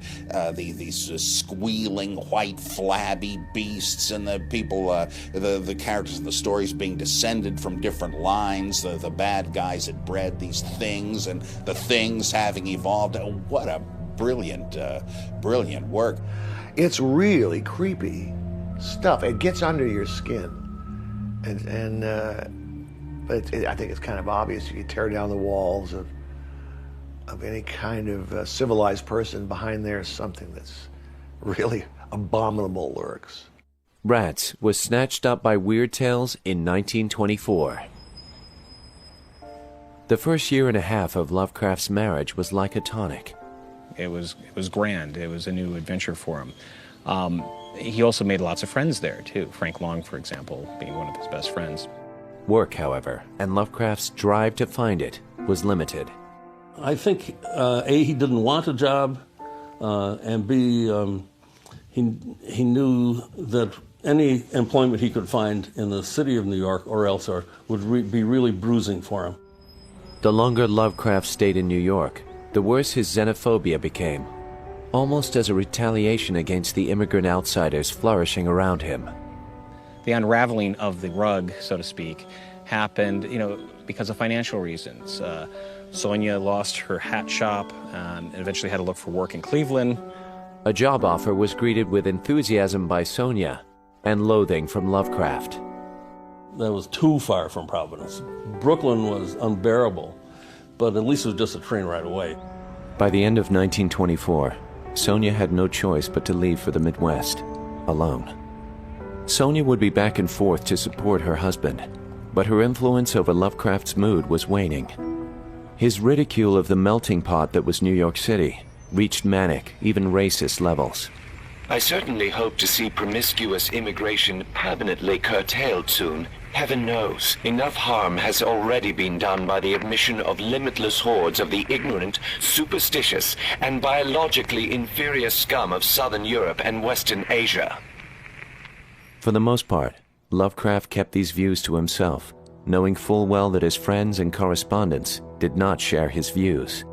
these squealing white flabby beasts, and the people, the characters of the stories being descended from different lines. The bad guys had bred these things, and the things having evolved. What a brilliant work! It's really creepy stuff. It gets under your skin. But I think it's kind of obvious. You tear down the walls of any kind of civilized person, behind there is something that's really abominable lurks. Rats was snatched up by Weird Tales in 1924. The first year and a half of Lovecraft's marriage was like a tonic. It was grand. It was a new adventure for him. He also made lots of friends there, too. Frank Long, for example, being one of his best friends. Work, however, and Lovecraft's drive to find it was limited. I think, A, he didn't want a job, and B, he knew that any employment he could find in the city of New York or elsewhere would be really bruising for him. The longer Lovecraft stayed in New York, the worse his xenophobia became, almost as a retaliation against the immigrant outsiders flourishing around him. The unraveling of the rug, so to speak, happened, because of financial reasons. Sonia lost her hat shop and eventually had to look for work in Cleveland. A job offer was greeted with enthusiasm by Sonia and loathing from Lovecraft. That was too far from Providence. Brooklyn was unbearable, but at least it was just a train ride away. By the end of 1924, Sonia had no choice but to leave for the Midwest, alone. Sonia would be back and forth to support her husband, but her influence over Lovecraft's mood was waning. His ridicule of the melting pot that was New York City reached manic, even racist levels. I certainly hope to see promiscuous immigration permanently curtailed soon. Heaven knows, enough harm has already been done by the admission of limitless hordes of the ignorant, superstitious, and biologically inferior scum of Southern Europe and Western Asia. For the most part, Lovecraft kept these views to himself, knowing full well that his friends and correspondents did not share his views.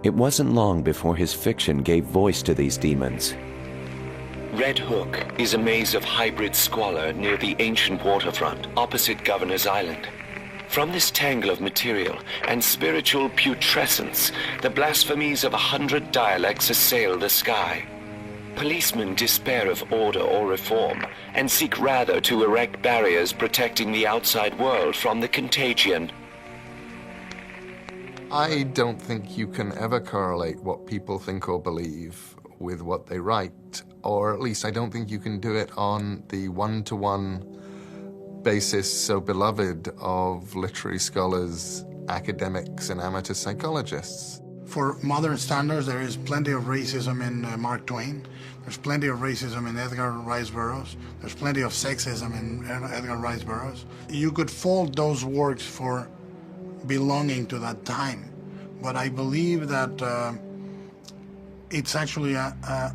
It wasn't long before his fiction gave voice to these demons. Red Hook is a maze of hybrid squalor near the ancient waterfront opposite Governor's Island. From this tangle of material and spiritual putrescence, the blasphemies of 100 dialects assail the sky. Policemen despair of order or reform and seek rather to erect barriers protecting the outside world from the contagion. I don't think you can ever correlate what people think or believe with what they write, or at least I don't think you can do it on the one-to-one basis so beloved of literary scholars, academics, and amateur psychologists. For modern standards, there is plenty of racism in Mark Twain. There's plenty of racism in Edgar Rice Burroughs. There's plenty of sexism in Edgar Rice Burroughs. You could fault those works for belonging to that time, but I believe that it's actually a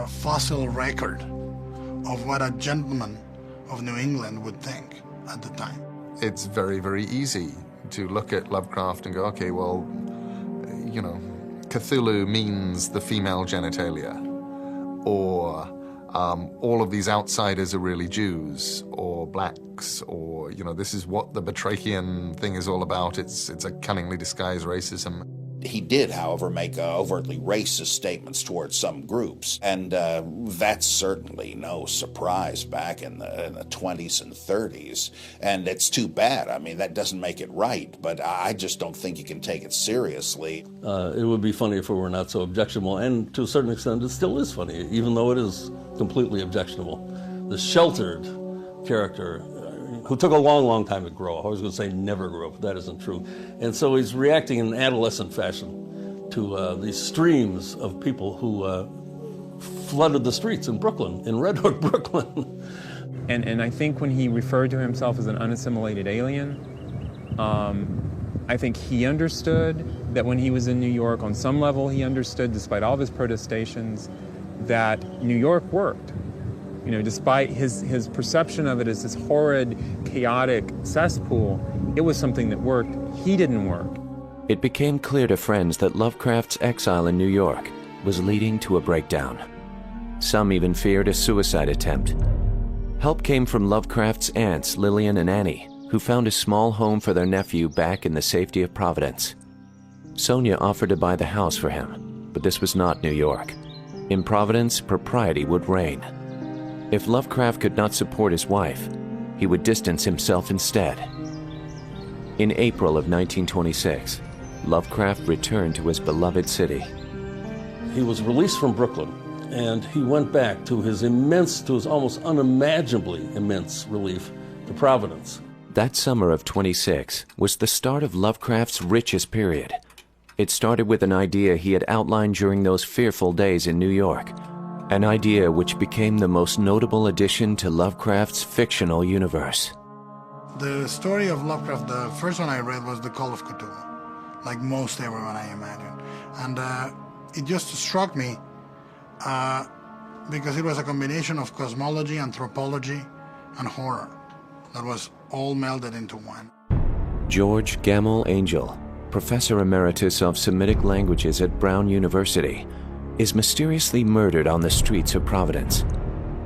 fossil record of what a gentleman of New England would think at the time. It's very, very easy to look at Lovecraft and go, okay, well, Cthulhu means the female genitalia, or all of these outsiders are really Jews or blacks, or, this is what the Batrachian thing is all about. It's a cunningly disguised racism. He did, however, make overtly racist statements towards some groups, and that's certainly no surprise back in the 20s and 30s, and it's too bad. I mean, that doesn't make it right, but I just don't think you can take it seriously. It would be funny if it were not so objectionable, and to a certain extent it still is funny, even though it is completely objectionable. The sheltered character, who took a long, long time to grow up. I was going to say never grew up, but that isn't true. And so he's reacting in an adolescent fashion to these streams of people who flooded the streets in Brooklyn, in Red Hook, Brooklyn. And I think when he referred to himself as an unassimilated alien, I think he understood that when he was in New York, on some level he understood, despite all of his protestations, that New York worked. Despite his perception of it as this horrid, chaotic cesspool, it was something that worked. He didn't work. It became clear to friends that Lovecraft's exile in New York was leading to a breakdown. Some even feared a suicide attempt. Help came from Lovecraft's aunts, Lillian and Annie, who found a small home for their nephew back in the safety of Providence. Sonia offered to buy the house for him, but this was not New York. In Providence, propriety would reign. If Lovecraft could not support his wife, he would distance himself instead. In April of 1926, Lovecraft returned to his beloved city. He was released from Brooklyn, and he went back to his almost unimaginably immense relief, to Providence. That summer of 26 was the start of Lovecraft's richest period. It started with an idea he had outlined during those fearful days in New York, an idea which became the most notable addition to Lovecraft's fictional universe. The story of Lovecraft, the first one I read was The Call of Cthulhu, like most everyone I imagine. And it just struck me because it was a combination of cosmology, anthropology, and horror that was all melded into one. George Gamble Angel, Professor Emeritus of Semitic Languages at Brown University, is mysteriously murdered on the streets of Providence.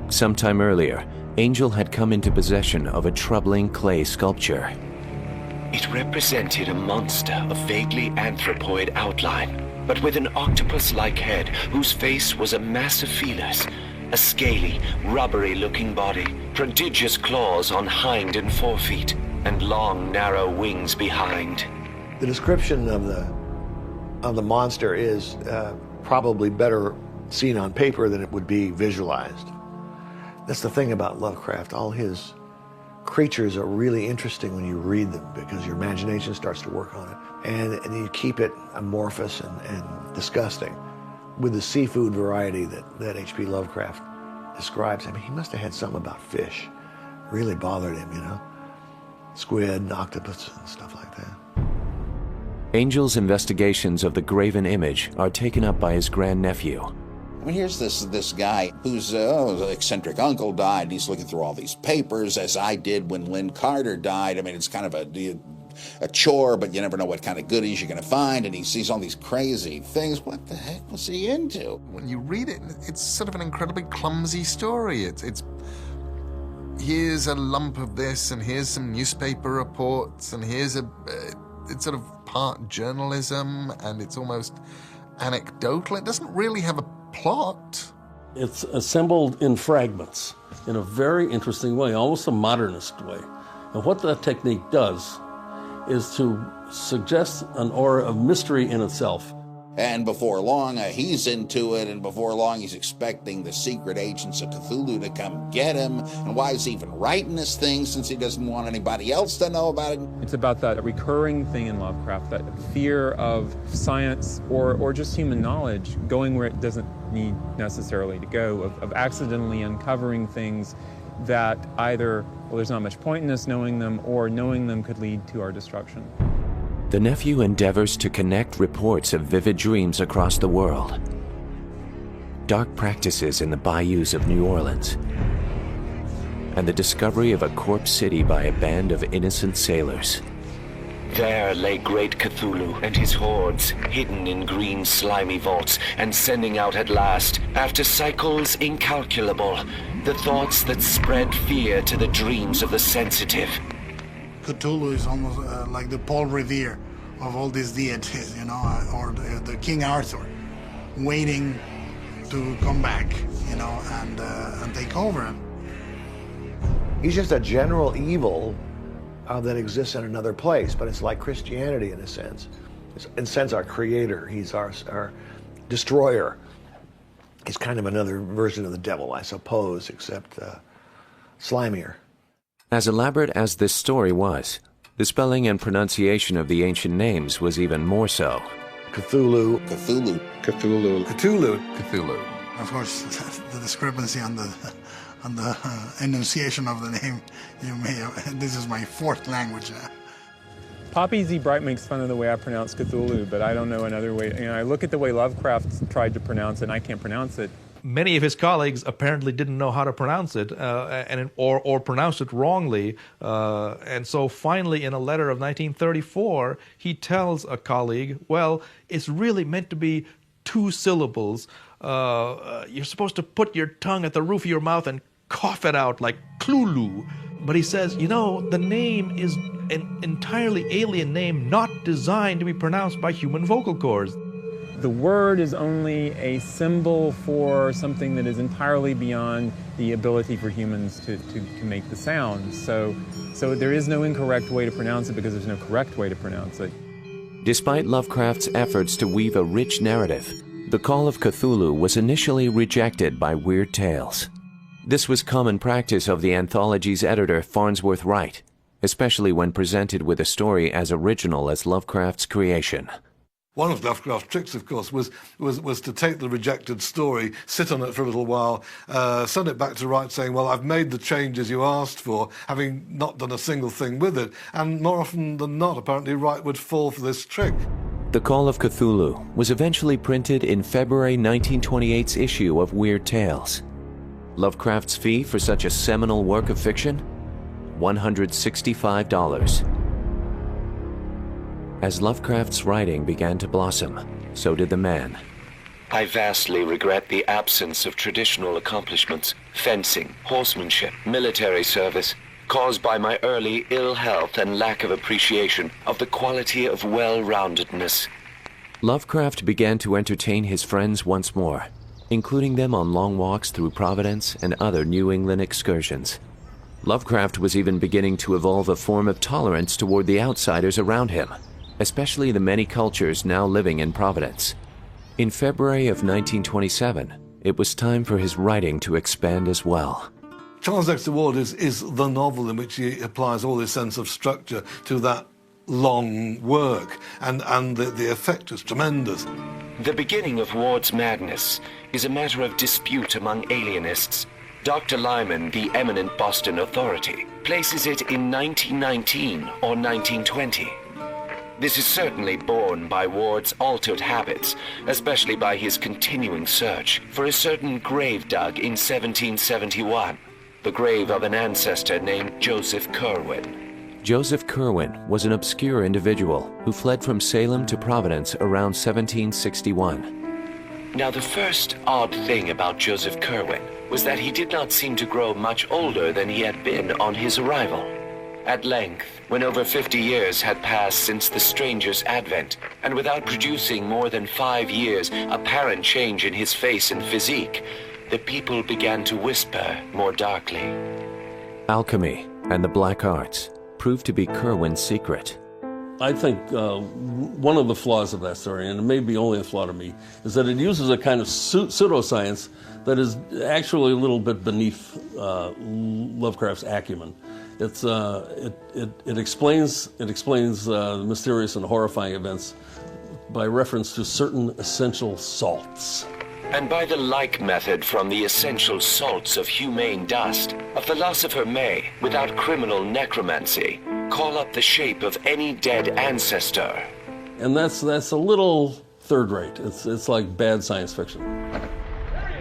Sometime earlier, Angel had come into possession of a troubling clay sculpture. It represented a monster of vaguely anthropoid outline, but with an octopus-like head whose face was a mass of feelers, a scaly, rubbery-looking body, prodigious claws on hind and forefeet, and long, narrow wings behind. The description of the monster is probably better seen on paper than it would be visualized. That's the thing about Lovecraft. All his creatures are really interesting when you read them because your imagination starts to work on it. And you keep it amorphous and disgusting. With the seafood variety that H.P. Lovecraft describes, I mean, he must have had something about fish. Really bothered him, you know? Squid and octopus and stuff like that. Angel's investigations of the graven image are taken up by his grandnephew. I mean, here's this guy whose eccentric uncle died, and he's looking through all these papers, as I did when Lynn Carter died. I mean, it's kind of a chore, but you never know what kind of goodies you're going to find, and he sees all these crazy things. What the heck was he into? When you read it, it's sort of an incredibly clumsy story. It's here's a lump of this, and here's some newspaper reports, and here's it's sort of part journalism, and it's almost anecdotal. It doesn't really have a plot. It's assembled in fragments in a very interesting way, almost a modernist way. And what that technique does is to suggest an aura of mystery in itself. And before long, he's into it, and before long, he's expecting the secret agents of Cthulhu to come get him. And why is he even writing this thing, since he doesn't want anybody else to know about it? It's about that recurring thing in Lovecraft, that fear of science or just human knowledge going where it doesn't need necessarily to go, of accidentally uncovering things that either, well, there's not much point in us knowing them, or knowing them could lead to our destruction. The nephew endeavors to connect reports of vivid dreams across the world, dark practices in the bayous of New Orleans, and the discovery of a corpse city by a band of innocent sailors. There lay great Cthulhu and his hordes, hidden in green slimy vaults, and sending out at last, after cycles incalculable, the thoughts that spread fear to the dreams of the sensitive. Cthulhu is almost like the Paul Revere of all these deities, you know, or the King Arthur, waiting to come back, you know, and take over. He's just a general evil that exists in another place, but it's like Christianity in a sense. In a sense, our creator, he's our destroyer. He's kind of another version of the devil, I suppose, except slimier. As elaborate as this story was, the spelling and pronunciation of the ancient names was even more so. Cthulhu. Cthulhu. Cthulhu. Cthulhu. Cthulhu. Of course, the discrepancy on the enunciation of the name, you may have, this is my fourth language. Poppy Z. Bright makes fun of the way I pronounce Cthulhu, but I don't know another way. You know, I look at the way Lovecraft tried to pronounce it, and I can't pronounce it. Many of his colleagues apparently didn't know how to pronounce it, or pronounced it wrongly. And so finally, in a letter of 1934, he tells a colleague, well, it's really meant to be 2 syllables. You're supposed to put your tongue at the roof of your mouth and cough it out like Cthulhu. But he says, you know, the name is an entirely alien name, not designed to be pronounced by human vocal cords. The word is only a symbol for something that is entirely beyond the ability for humans to make the sounds. So there is no incorrect way to pronounce it because there's no correct way to pronounce it. Despite Lovecraft's efforts to weave a rich narrative, the Call of Cthulhu was initially rejected by Weird Tales. This was common practice of the anthology's editor, Farnsworth Wright, especially when presented with a story as original as Lovecraft's creation. One of Lovecraft's tricks, of course, was to take the rejected story, sit on it for a little while, send it back to Wright saying, well, I've made the changes you asked for, having not done a single thing with it. And more often than not, apparently, Wright would fall for this trick. The Call of Cthulhu was eventually printed in February 1928's issue of Weird Tales. Lovecraft's fee for such a seminal work of fiction? $165. As Lovecraft's writing began to blossom, so did the man. I vastly regret the absence of traditional accomplishments, fencing, horsemanship, military service, caused by my early ill health and lack of appreciation of the quality of well-roundedness. Lovecraft began to entertain his friends once more, including them on long walks through Providence and other New England excursions. Lovecraft was even beginning to evolve a form of tolerance toward the outsiders around him, especially the many cultures now living in Providence. In February of 1927, it was time for his writing to expand as well. Charles Dexter Ward is the novel in which he applies all his sense of structure to that long work, and the effect is tremendous. The beginning of Ward's madness is a matter of dispute among alienists. Dr. Lyman, the eminent Boston authority, places it in 1919 or 1920. This is certainly borne by Ward's altered habits, especially by his continuing search for a certain grave dug in 1771, the grave of an ancestor named Joseph Curwen. Joseph Curwen was an obscure individual who fled from Salem to Providence around 1761. Now, the first odd thing about Joseph Curwen was that he did not seem to grow much older than he had been on his arrival. At length, when over 50 years had passed since the stranger's advent, and without producing more than 5 years' apparent change in his face and physique, the people began to whisper more darkly. Alchemy and the black arts proved to be Curwen's secret. I think one of the flaws of that story, and it may be only a flaw to me, is that it uses a kind of pseudoscience that is actually a little bit beneath Lovecraft's acumen. It explains the mysterious and horrifying events by reference to certain essential salts. And by the like method from the essential salts of humane dust, a philosopher may, without criminal necromancy, call up the shape of any dead ancestor. And that's a little third rate. It's like bad science fiction.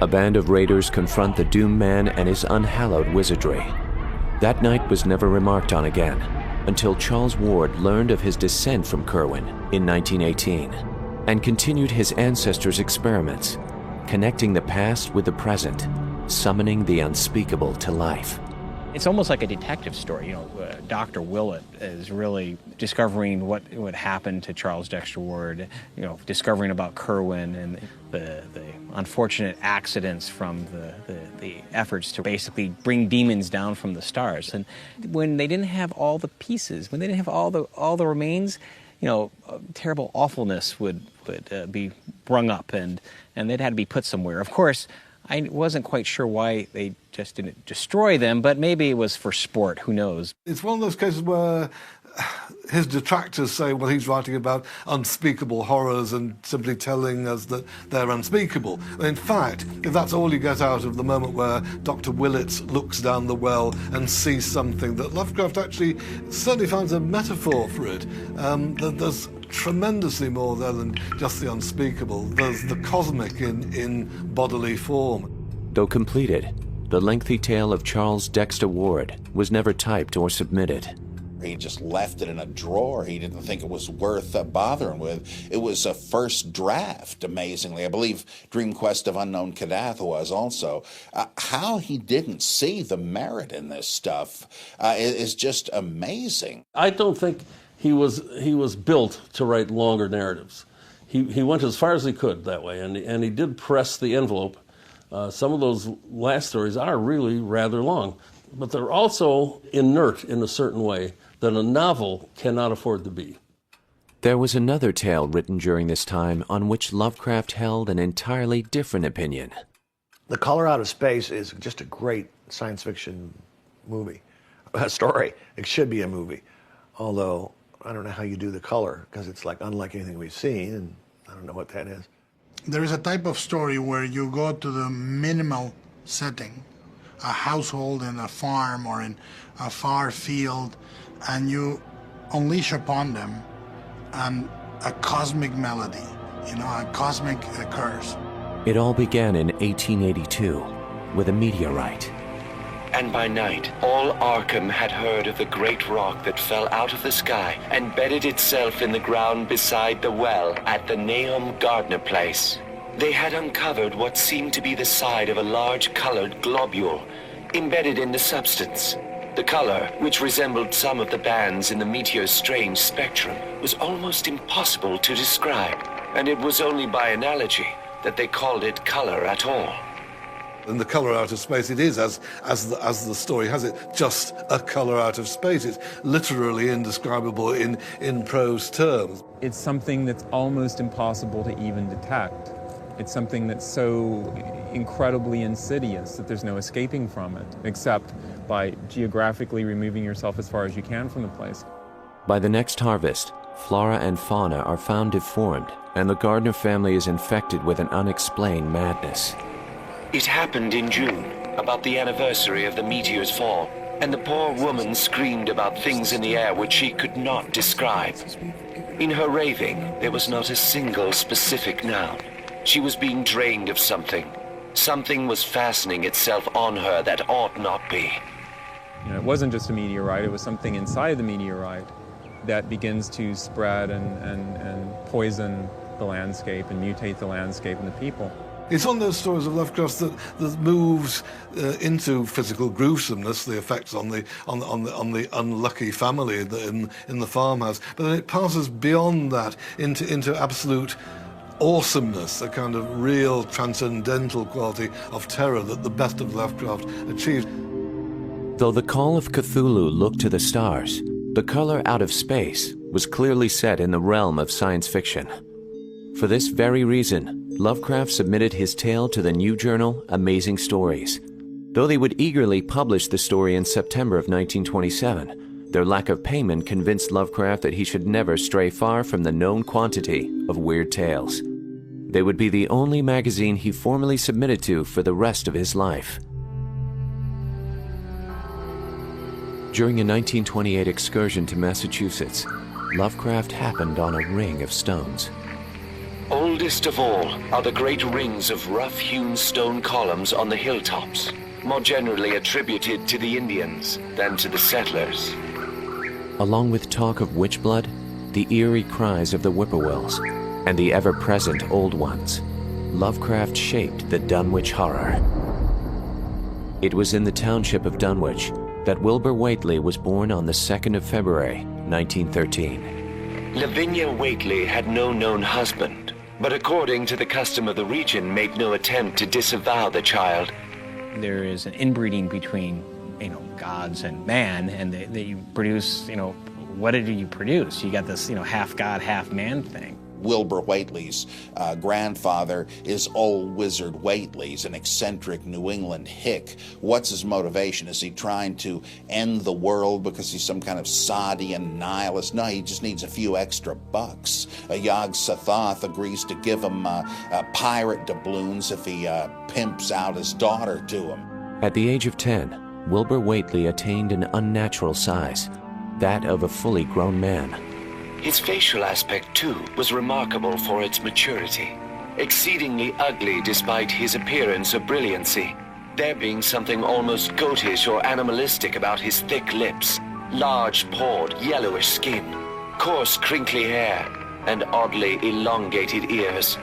A band of raiders confront the doomed man and his unhallowed wizardry. That night was never remarked on again until Charles Ward learned of his descent from Curwen in 1918 and continued his ancestors' experiments, connecting the past with the present, summoning the unspeakable to life. It's almost like a detective story. Dr. Willett is really discovering what happened to Charles Dexter Ward, discovering about Curwen and the unfortunate accidents from the efforts to basically bring demons down from the stars. And when they didn't have all the pieces, when they didn't have all the remains, terrible awfulness would be brung up, and they'd had to be put somewhere. Of course, I wasn't quite sure why they just didn't destroy them, but maybe it was for sport, who knows. It's one of those cases where his detractors say, well, he's writing about unspeakable horrors and simply telling us that they're unspeakable. In fact, if that's all you get out of the moment where Dr. Willett looks down the well and sees something, that Lovecraft actually certainly finds a metaphor for it. There's tremendously more there than just the unspeakable. There's the cosmic in bodily form. Though completed, the lengthy tale of Charles Dexter Ward was never typed or submitted. He just left it in a drawer. He didn't think it was worth bothering with. It was a first draft, amazingly. I believe Dream Quest of Unknown Kadath was also. How he didn't see the merit in this stuff is just amazing. I don't think he was built to write longer narratives. He went as far as he could that way, and he did press the envelope Some of those last stories are really rather long, but they're also inert in a certain way that a novel cannot afford to be. There was another tale written during this time on which Lovecraft held an entirely different opinion. The Color Out of Space is just a great science fiction movie, story. It should be a movie, although I don't know how you do the color, because it's like unlike anything we've seen, and I don't know what that is. There is a type of story where you go to the minimal setting, a household in a farm or in a far field, and you unleash upon them a cosmic melody, a cosmic curse. It all began in 1882 with a meteorite. And by night, all Arkham had heard of the great rock that fell out of the sky and bedded itself in the ground beside the well at the Nahum Gardner place. They had uncovered what seemed to be the side of a large colored globule embedded in the substance. The color, which resembled some of the bands in the meteor's strange spectrum, was almost impossible to describe, and it was only by analogy that they called it color at all. In the Color Out of Space, it is, as the story has it, just a color out of space. It's literally indescribable in prose terms. It's something that's almost impossible to even detect. It's something that's so incredibly insidious that there's no escaping from it, except by geographically removing yourself as far as you can from the place. By the next harvest, flora and fauna are found deformed, and the Gardner family is infected with an unexplained madness. It happened in June, about the anniversary of the meteor's fall, and the poor woman screamed about things in the air which she could not describe. In her raving, there was not a single specific noun. She was being drained of something. Something was fastening itself on her that ought not be. It wasn't just a meteorite, it was something inside the meteorite that begins to spread and poison the landscape and mutate the landscape and the people. It's on those stories of Lovecraft that moves into physical gruesomeness, the effects on the unlucky family in the farmhouse, but then it passes beyond that into absolute awesomeness, a kind of real transcendental quality of terror that the best of Lovecraft achieved. Though the Call of Cthulhu looked to the stars, the Color Out of Space was clearly set in the realm of science fiction. For this very reason, Lovecraft submitted his tale to the new journal Amazing Stories. Though they would eagerly publish the story in September of 1927, their lack of payment convinced Lovecraft that he should never stray far from the known quantity of weird tales. They would be the only magazine he formally submitted to for the rest of his life. During a 1928 excursion to Massachusetts, Lovecraft happened on a ring of stones. Oldest of all are the great rings of rough-hewn stone columns on the hilltops, more generally attributed to the Indians than to the settlers. Along with talk of witch blood, the eerie cries of the whippoorwills, and the ever-present old ones, Lovecraft shaped the Dunwich Horror. It was in the township of Dunwich that Wilbur Whately was born on the 2nd of February, 1913. Lavinia Whately had no known husband, but according to the custom of the region, made no attempt to disavow the child. There is an inbreeding between, gods and man, and that you produce, what did you produce? You got this, half god, half man thing. Wilbur Whately's grandfather is Old Wizard Whately's an eccentric New England hick. What's his motivation? Is he trying to end the world because he's some kind of Sadian nihilist? No, he just needs a few extra bucks. Yog Sothoth agrees to give him pirate doubloons if he pimps out his daughter to him. At the age of 10, Wilbur Whately attained an unnatural size, that of a fully grown man. His facial aspect, too, was remarkable for its maturity. Exceedingly ugly despite his appearance of brilliancy, there being something almost goatish or animalistic about his thick lips, large-pawed, yellowish skin, coarse, crinkly hair, and oddly elongated ears.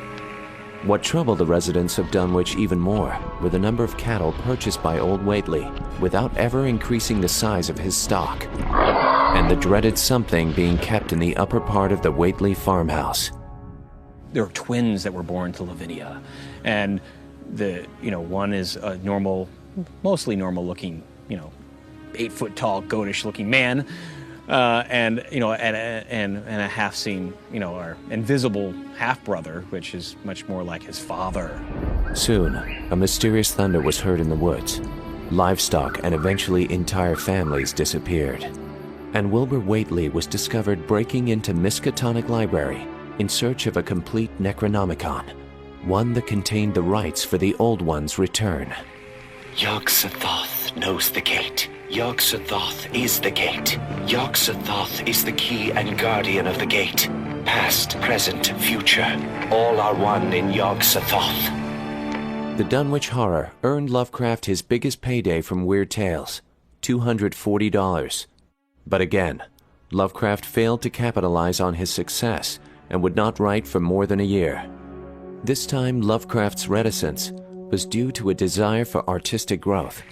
What troubled the residents of Dunwich even more were the number of cattle purchased by old Whately without ever increasing the size of his stock, and the dreaded something being kept in the upper part of the Whately farmhouse. There were twins that were born to Lavinia, and one is a normal, mostly normal-looking, 8-foot-tall, goatish-looking man, and a half-seen, our invisible half-brother, which is much more like his father. Soon, a mysterious thunder was heard in the woods. Livestock and eventually entire families disappeared. And Wilbur Whately was discovered breaking into Miskatonic Library in search of a complete Necronomicon, one that contained the rites for the Old One's return. Yog-Sothoth knows the gate. Yog-Sothoth is the gate. Yog-Sothoth is the key and guardian of the gate. Past, present, future, all are one in Yog-Sothoth. The Dunwich Horror earned Lovecraft his biggest payday from Weird Tales, $240. But again, Lovecraft failed to capitalize on his success and would not write for more than a year. This time, Lovecraft's reticence was due to a desire for artistic growth.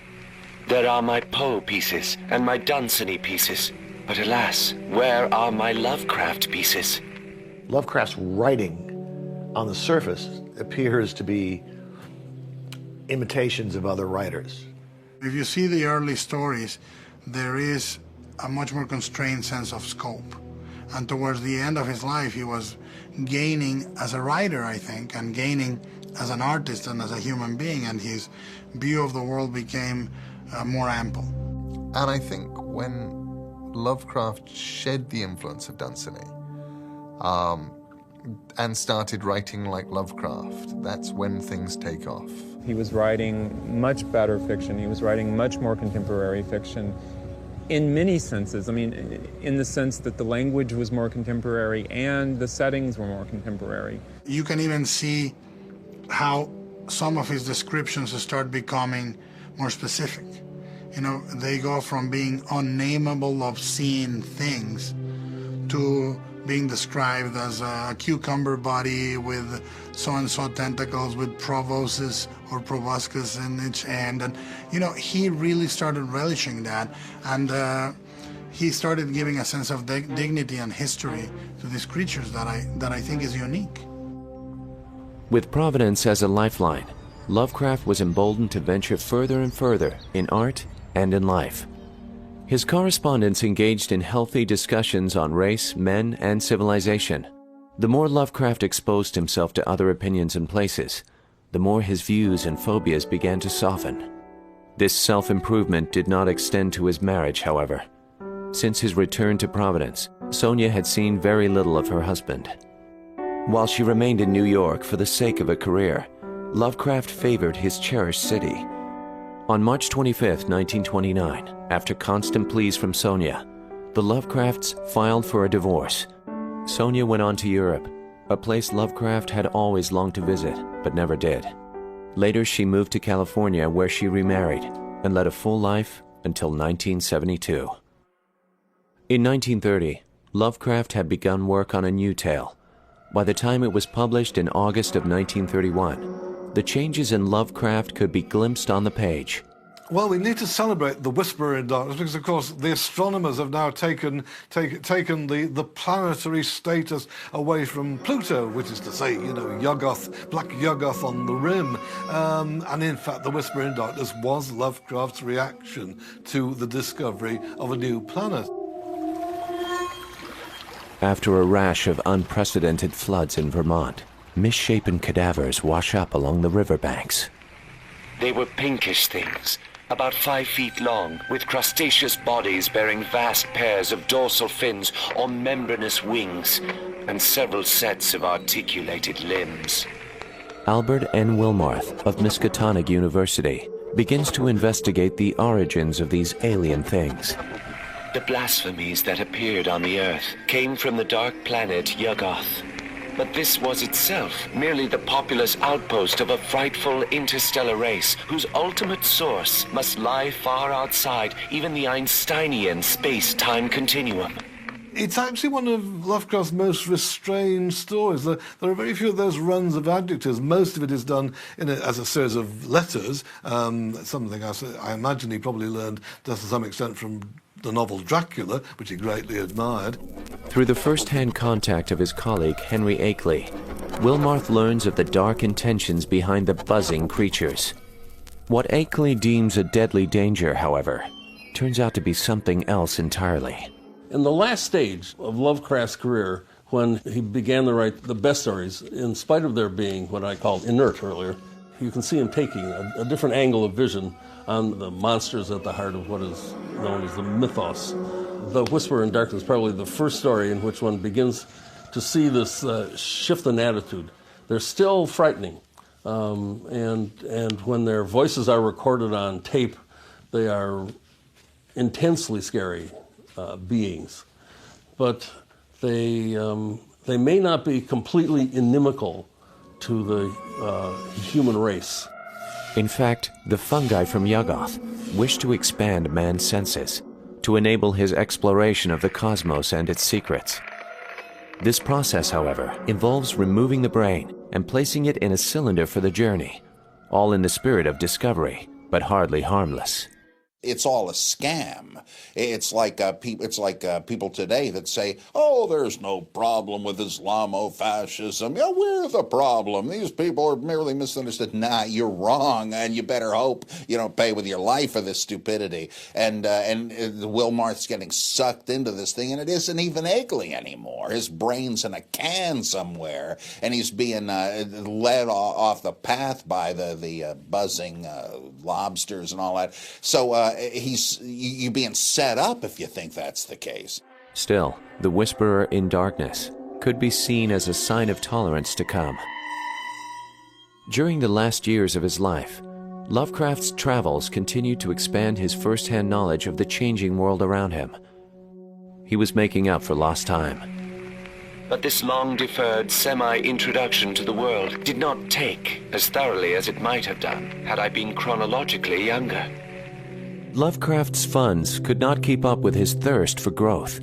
There are my Poe pieces and my Dunsany pieces, but alas, where are my Lovecraft pieces? Lovecraft's writing on the surface appears to be imitations of other writers. If you see the early stories, there is a much more constrained sense of scope. And towards the end of his life, he was gaining as a writer, I think, and gaining as an artist and as a human being, and his view of the world became more ample. And I think when Lovecraft shed the influence of Dunsany and started writing like Lovecraft, that's when things take off. He was writing much better fiction. He was writing much more contemporary fiction in many senses. I mean, in the sense that the language was more contemporary and the settings were more contemporary. You can even see how some of his descriptions start becoming more specific. They go from being unnameable, obscene things to being described as a cucumber body with so-and-so tentacles with proboscis or proboscis in each end. And, he really started relishing that. And he started giving a sense of dignity and history to these creatures that I think is unique. With Providence as a lifeline, Lovecraft was emboldened to venture further and further in art and in life. His correspondents engaged in healthy discussions on race, men, and civilization. The more Lovecraft exposed himself to other opinions and places, the more his views and phobias began to soften. This self-improvement did not extend to his marriage, however. Since his return to Providence, Sonia had seen very little of her husband. While she remained in New York for the sake of a career, Lovecraft favored his cherished city. On March 25, 1929, after constant pleas from Sonia, the Lovecrafts filed for a divorce. Sonia went on to Europe, a place Lovecraft had always longed to visit, but never did. Later, she moved to California, where she remarried and led a full life until 1972. In 1930, Lovecraft had begun work on a new tale. By the time it was published in August of 1931, the changes in Lovecraft could be glimpsed on the page. Well, we need to celebrate the Whisperer in Darkness because, of course, the astronomers have now taken the planetary status away from Pluto, which is to say, Yuggoth, Black Yuggoth on the rim. And in fact, the Whisperer in Darkness was Lovecraft's reaction to the discovery of a new planet. After a rash of unprecedented floods in Vermont, misshapen cadavers wash up along the riverbanks. They were pinkish things, about 5 feet long, with crustaceous bodies bearing vast pairs of dorsal fins or membranous wings, and several sets of articulated limbs. Albert N. Wilmarth of Miskatonic University begins to investigate the origins of these alien things. The blasphemies that appeared on the Earth came from the dark planet Yuggoth. But this was itself merely the populous outpost of a frightful interstellar race whose ultimate source must lie far outside even the Einsteinian space-time continuum. It's actually one of Lovecraft's most restrained stories. There are very few of those runs of adjectives. Most of it is done as a series of letters, something I imagine he probably learned to some extent from the novel Dracula, which he greatly admired. Through the first-hand contact of his colleague Henry Akeley, Wilmarth learns of the dark intentions behind the buzzing creatures. What Akeley deems a deadly danger, however, turns out to be something else entirely. In the last stage of Lovecraft's career, when he began to write the best stories, in spite of their being what I called inert earlier, you can see him taking a different angle of vision on the monsters at the heart of what is known as the mythos. The Whisperer in Darkness is probably the first story in which one begins to see this shift in attitude. They're still frightening, and when their voices are recorded on tape, they are intensely scary beings. But they may not be completely inimical to the human race. In fact, the fungi from Yuggoth wish to expand man's senses, to enable his exploration of the cosmos and its secrets. This process, however, involves removing the brain and placing it in a cylinder for the journey, all in the spirit of discovery, but hardly harmless. It's all a scam. It's like people today that say, "Oh, there's no problem with Islamofascism." Yeah, we're the problem. These people are merely misunderstood. Nah, you're wrong, and you better hope you don't pay with your life for this stupidity. And Wilmarth's getting sucked into this thing, and it isn't even Akeley anymore. His brain's in a can somewhere, and he's being led off the path by the buzzing lobsters and all that. So. You're being set up if you think that's the case. Still, the Whisperer in Darkness could be seen as a sign of tolerance to come. During the last years of his life, Lovecraft's travels continued to expand his first-hand knowledge of the changing world around him. He was making up for lost time. But this long-deferred semi-introduction to the world did not take as thoroughly as it might have done had I been chronologically younger. Lovecraft's funds could not keep up with his thirst for growth.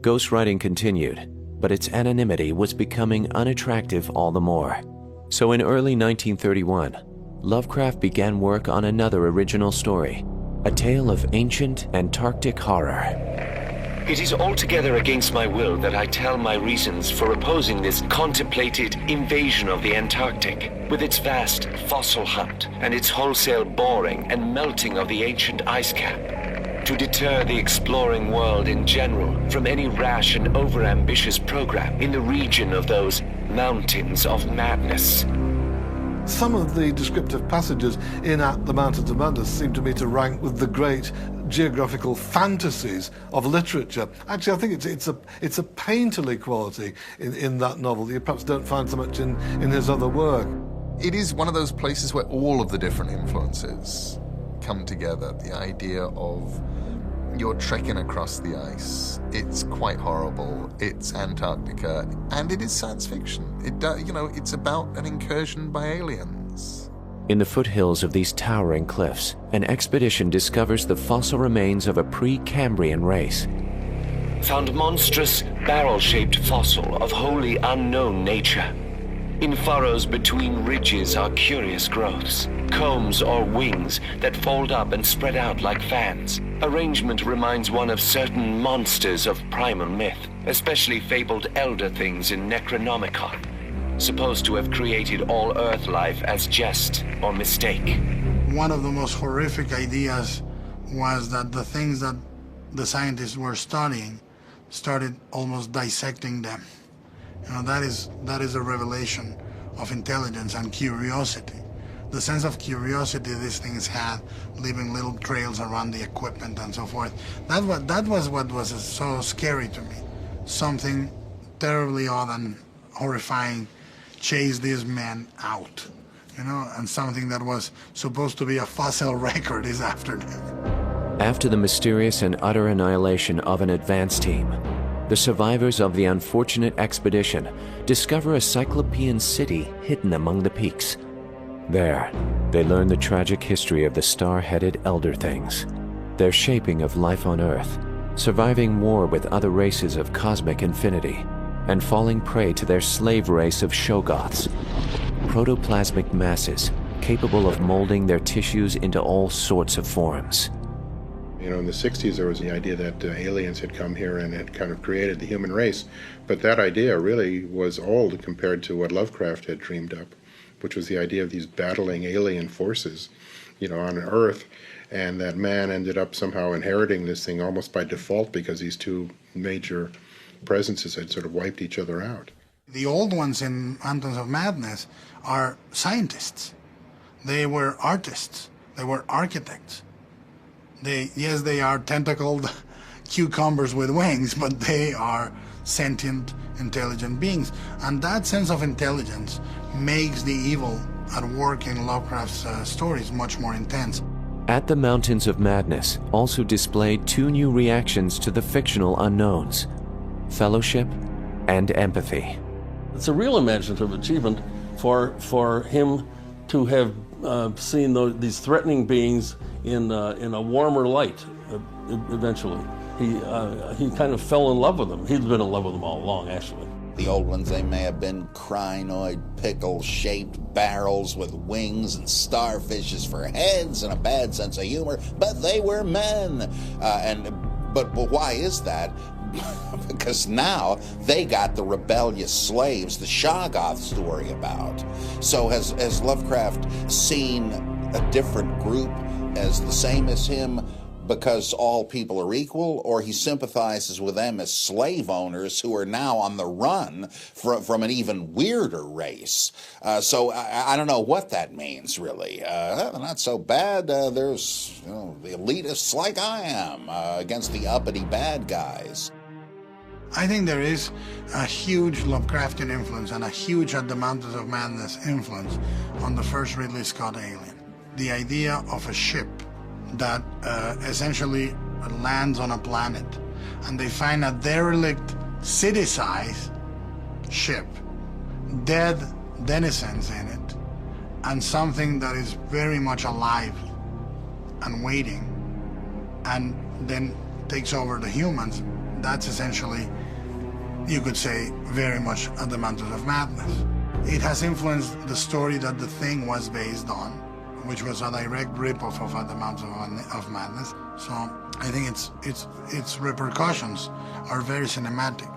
Ghostwriting continued, but its anonymity was becoming unattractive all the more. So in early 1931, Lovecraft began work on another original story, a tale of ancient Antarctic horror. It is altogether against my will that I tell my reasons for opposing this contemplated invasion of the Antarctic, with its vast fossil hunt and its wholesale boring and melting of the ancient ice cap, to deter the exploring world in general from any rash and overambitious program in the region of those mountains of madness. Some of the descriptive passages in At the Mountains of Madness seem to me to rank with the great geographical fantasies of literature. Actually, I think it's a painterly quality in that novel that you perhaps don't find so much in his other work. It is one of those places where all of the different influences come together. The idea of you're trekking across the ice. It's quite horrible. It's Antarctica, and it is science fiction. It's about an incursion by aliens. In the foothills of these towering cliffs, an expedition discovers the fossil remains of a pre-Cambrian race. Found monstrous, barrel-shaped fossil of wholly unknown nature. In furrows between ridges are curious growths, combs or wings that fold up and spread out like fans. Arrangement reminds one of certain monsters of primal myth, especially fabled elder things in Necronomicon, supposed to have created all Earth life as jest or mistake. One of the most horrific ideas was that the things that the scientists were studying started almost dissecting them. That is a revelation of intelligence and curiosity. The sense of curiosity these things had, leaving little trails around the equipment and so forth. That was what was so scary to me. Something terribly odd and horrifying chased these men out, and something that was supposed to be a fossil record is after them. After the mysterious and utter annihilation of an advance team, the survivors of the unfortunate expedition discover a Cyclopean city hidden among the peaks. There, they learn the tragic history of the star-headed Elder Things, their shaping of life on Earth, surviving war with other races of cosmic infinity, and falling prey to their slave race of Shoggoths, protoplasmic masses capable of molding their tissues into all sorts of forms. You know, in the 60s, there was the idea that aliens had come here and had kind of created the human race. But that idea really was old compared to what Lovecraft had dreamed up, which was the idea of these battling alien forces, you know, on Earth, and that man ended up somehow inheriting this thing almost by default because these two major presences had sort of wiped each other out. The old ones in Mountains of Madness are scientists. They were artists. They were architects. Yes, they are tentacled cucumbers with wings, but they are sentient, intelligent beings. And that sense of intelligence makes the evil at work in Lovecraft's stories much more intense. At the Mountains of Madness also displayed two new reactions to the fictional unknowns: fellowship and empathy. It's a real imaginative achievement for him to have seen these threatening beings in a warmer light. Eventually, he kind of fell in love with them. He'd been in love with them all along, actually. The old ones, they may have been crinoid, pickle-shaped barrels with wings and starfishes for heads and a bad sense of humor, but they were men. But why is that? Because now they got the rebellious slaves the Shoggoths to worry about. So has Lovecraft seen a different group as the same as him because all people are equal, or he sympathizes with them as slave owners who are now on the run from an even weirder race? So I don't know what that means, really. Not so bad. There's the elitists like I am against the uppity bad guys. I think there is a huge Lovecraftian influence and a huge At the Mountains of Madness influence on the first Ridley Scott Alien. The idea of a ship that essentially lands on a planet, and they find a derelict city-sized ship, dead denizens in it, and something that is very much alive and waiting, and then takes over the humans. That's essentially, you could say, very much At the Mountains of Madness. It has influenced the story that The Thing was based on, which was a direct ripoff of At the Mountains of Madness. So I think its repercussions are very cinematic.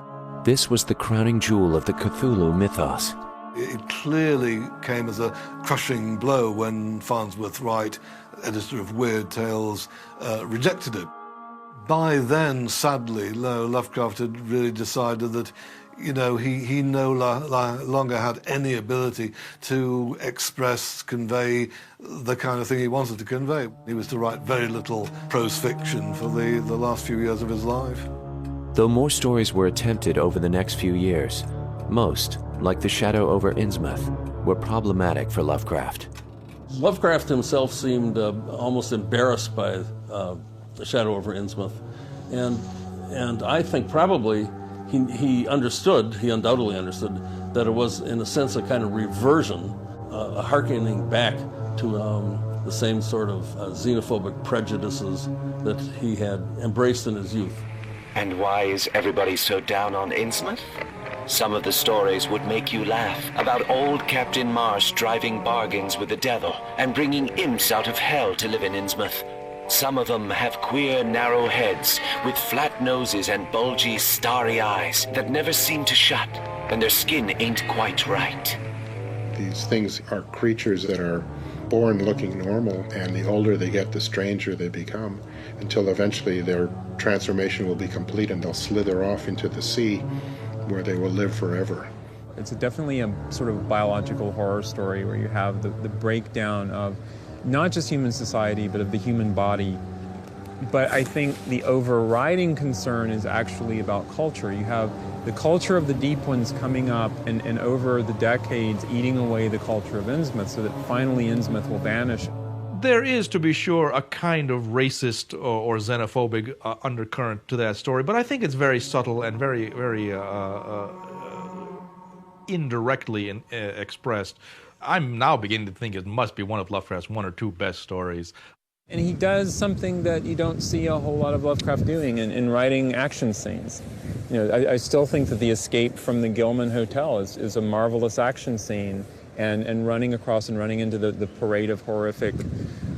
This was the crowning jewel of the Cthulhu mythos. It clearly came as a crushing blow when Farnsworth Wright, editor of Weird Tales, rejected it. By then, sadly, Lovecraft had really decided that, he no longer had any ability to express, convey the kind of thing he wanted to convey. He was to write very little prose fiction for the last few years of his life. Though more stories were attempted over the next few years, most, like The Shadow over Innsmouth, were problematic for Lovecraft. Lovecraft himself seemed almost embarrassed by The Shadow over Innsmouth, and I think probably he undoubtedly understood that it was, in a sense, a kind of reversion, a hearkening back to the same sort of xenophobic prejudices that he had embraced in his youth. And why is everybody so down on Innsmouth? Some of the stories would make you laugh about old Captain Marsh driving bargains with the devil and bringing imps out of hell to live in Innsmouth. Some of them have queer, narrow heads with flat noses and bulgy, starry eyes that never seem to shut, and their skin ain't quite right. These things are creatures that are born looking normal, and the older they get, the stranger they become, until eventually their transformation will be complete and they'll slither off into the sea where they will live forever. It's definitely a sort of biological horror story where you have the breakdown of not just human society, but of the human body. But I think the overriding concern is actually about culture. You have the culture of the Deep Ones coming up and over the decades eating away the culture of Innsmouth, so that finally Innsmouth will vanish. There is, to be sure, a kind of racist or xenophobic undercurrent to that story, but I think it's very subtle and very, very indirectly expressed. I'm now beginning to think it must be one of Lovecraft's one or two best stories. And he does something that you don't see a whole lot of Lovecraft doing in writing action scenes. I still think that the escape from the Gilman Hotel is a marvelous action scene, and running across and running into the parade of horrific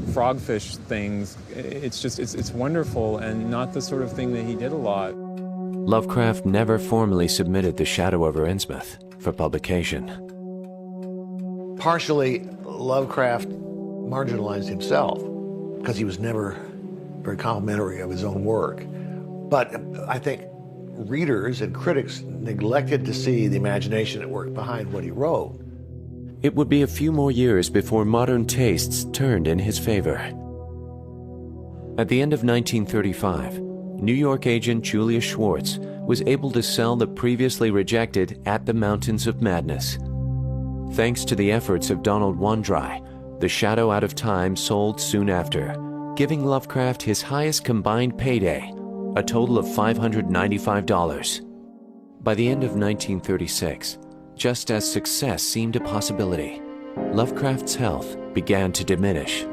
frogfish things. It's wonderful and not the sort of thing that he did a lot. Lovecraft never formally submitted The Shadow over Innsmouth for publication. Partially, Lovecraft marginalized himself because he was never very complimentary of his own work. But I think readers and critics neglected to see the imagination at work behind what he wrote. It would be a few more years before modern tastes turned in his favor. At the end of 1935, New York agent Julius Schwartz was able to sell the previously rejected At the Mountains of Madness. Thanks to the efforts of Donald Wandrei, The Shadow Out of Time sold soon after, giving Lovecraft his highest combined payday, a total of $595. By the end of 1936, just as success seemed a possibility, Lovecraft's health began to diminish.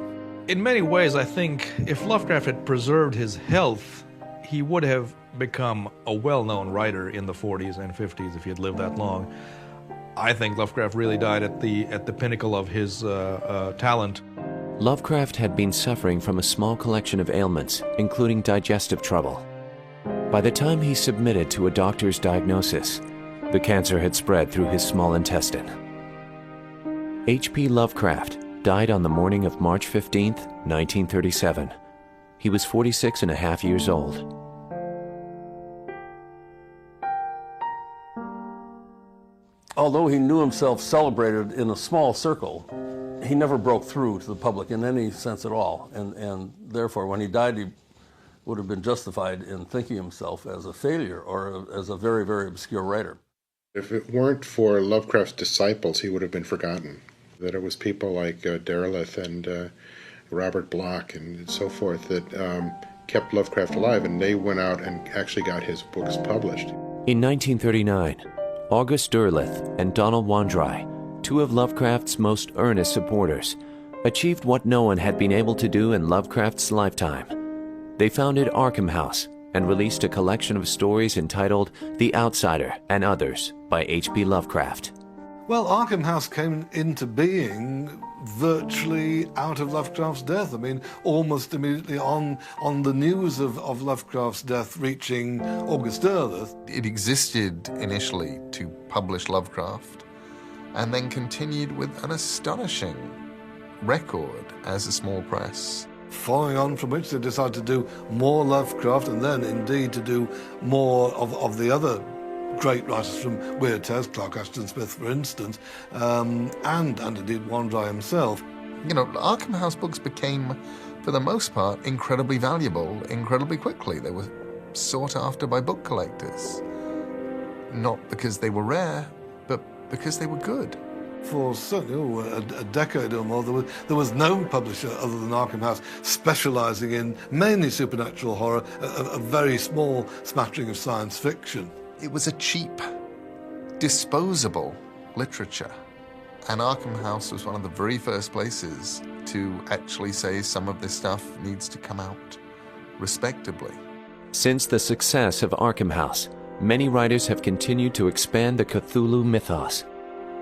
In many ways, I think if Lovecraft had preserved his health, he would have become a well-known writer in the 40s and 50s if he had lived that long. I think Lovecraft really died at the pinnacle of his talent. Lovecraft had been suffering from a small collection of ailments, including digestive trouble. By the time he submitted to a doctor's diagnosis, the cancer had spread through his small intestine. H.P. Lovecraft died on the morning of March 15, 1937. He was 46 and a half years old. Although he knew himself celebrated in a small circle, he never broke through to the public in any sense at all. And therefore, when he died, he would have been justified in thinking himself as a failure or as a very, very obscure writer. If it weren't for Lovecraft's disciples, he would have been forgotten. That it was people like Derleth and Robert Bloch and so forth that kept Lovecraft alive, and they went out and actually got his books published. In 1939, August Derleth and Donald Wandrei, two of Lovecraft's most earnest supporters, achieved what no one had been able to do in Lovecraft's lifetime. They founded Arkham House and released a collection of stories entitled The Outsider and Others by H.P. Lovecraft. Well, Arkham House came into being virtually out of Lovecraft's death. I mean, almost immediately on the news of Lovecraft's death reaching August Derleth. It existed initially to publish Lovecraft, and then continued with an astonishing record as a small press. Following on from which they decided to do more Lovecraft, and then indeed to do more of the other great writers from Weird Tales, Clark Ashton Smith, for instance, and indeed Wandrei himself. You know, Arkham House books became, for the most part, incredibly valuable incredibly quickly. They were sought after by book collectors. Not because they were rare, but because they were good. For certainly a decade or more, there was no publisher other than Arkham House specialising in mainly supernatural horror, a very small smattering of science fiction. It was a cheap, disposable literature. And Arkham House was one of the very first places to actually say some of this stuff needs to come out respectably. Since the success of Arkham House, many writers have continued to expand the Cthulhu mythos.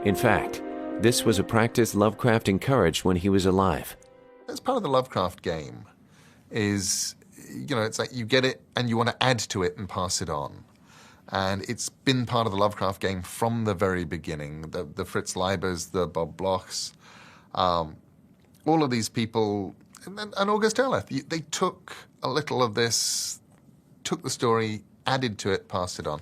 In fact, this was a practice Lovecraft encouraged when he was alive. That's part of the Lovecraft game, is, you know, it's like you get it and you want to add to it and pass it on. And it's been part of the Lovecraft game from the very beginning. The Fritz Leibers, the Bob Blochs, all of these people, and August Derleth, they took a little of this, took the story, added to it, passed it on.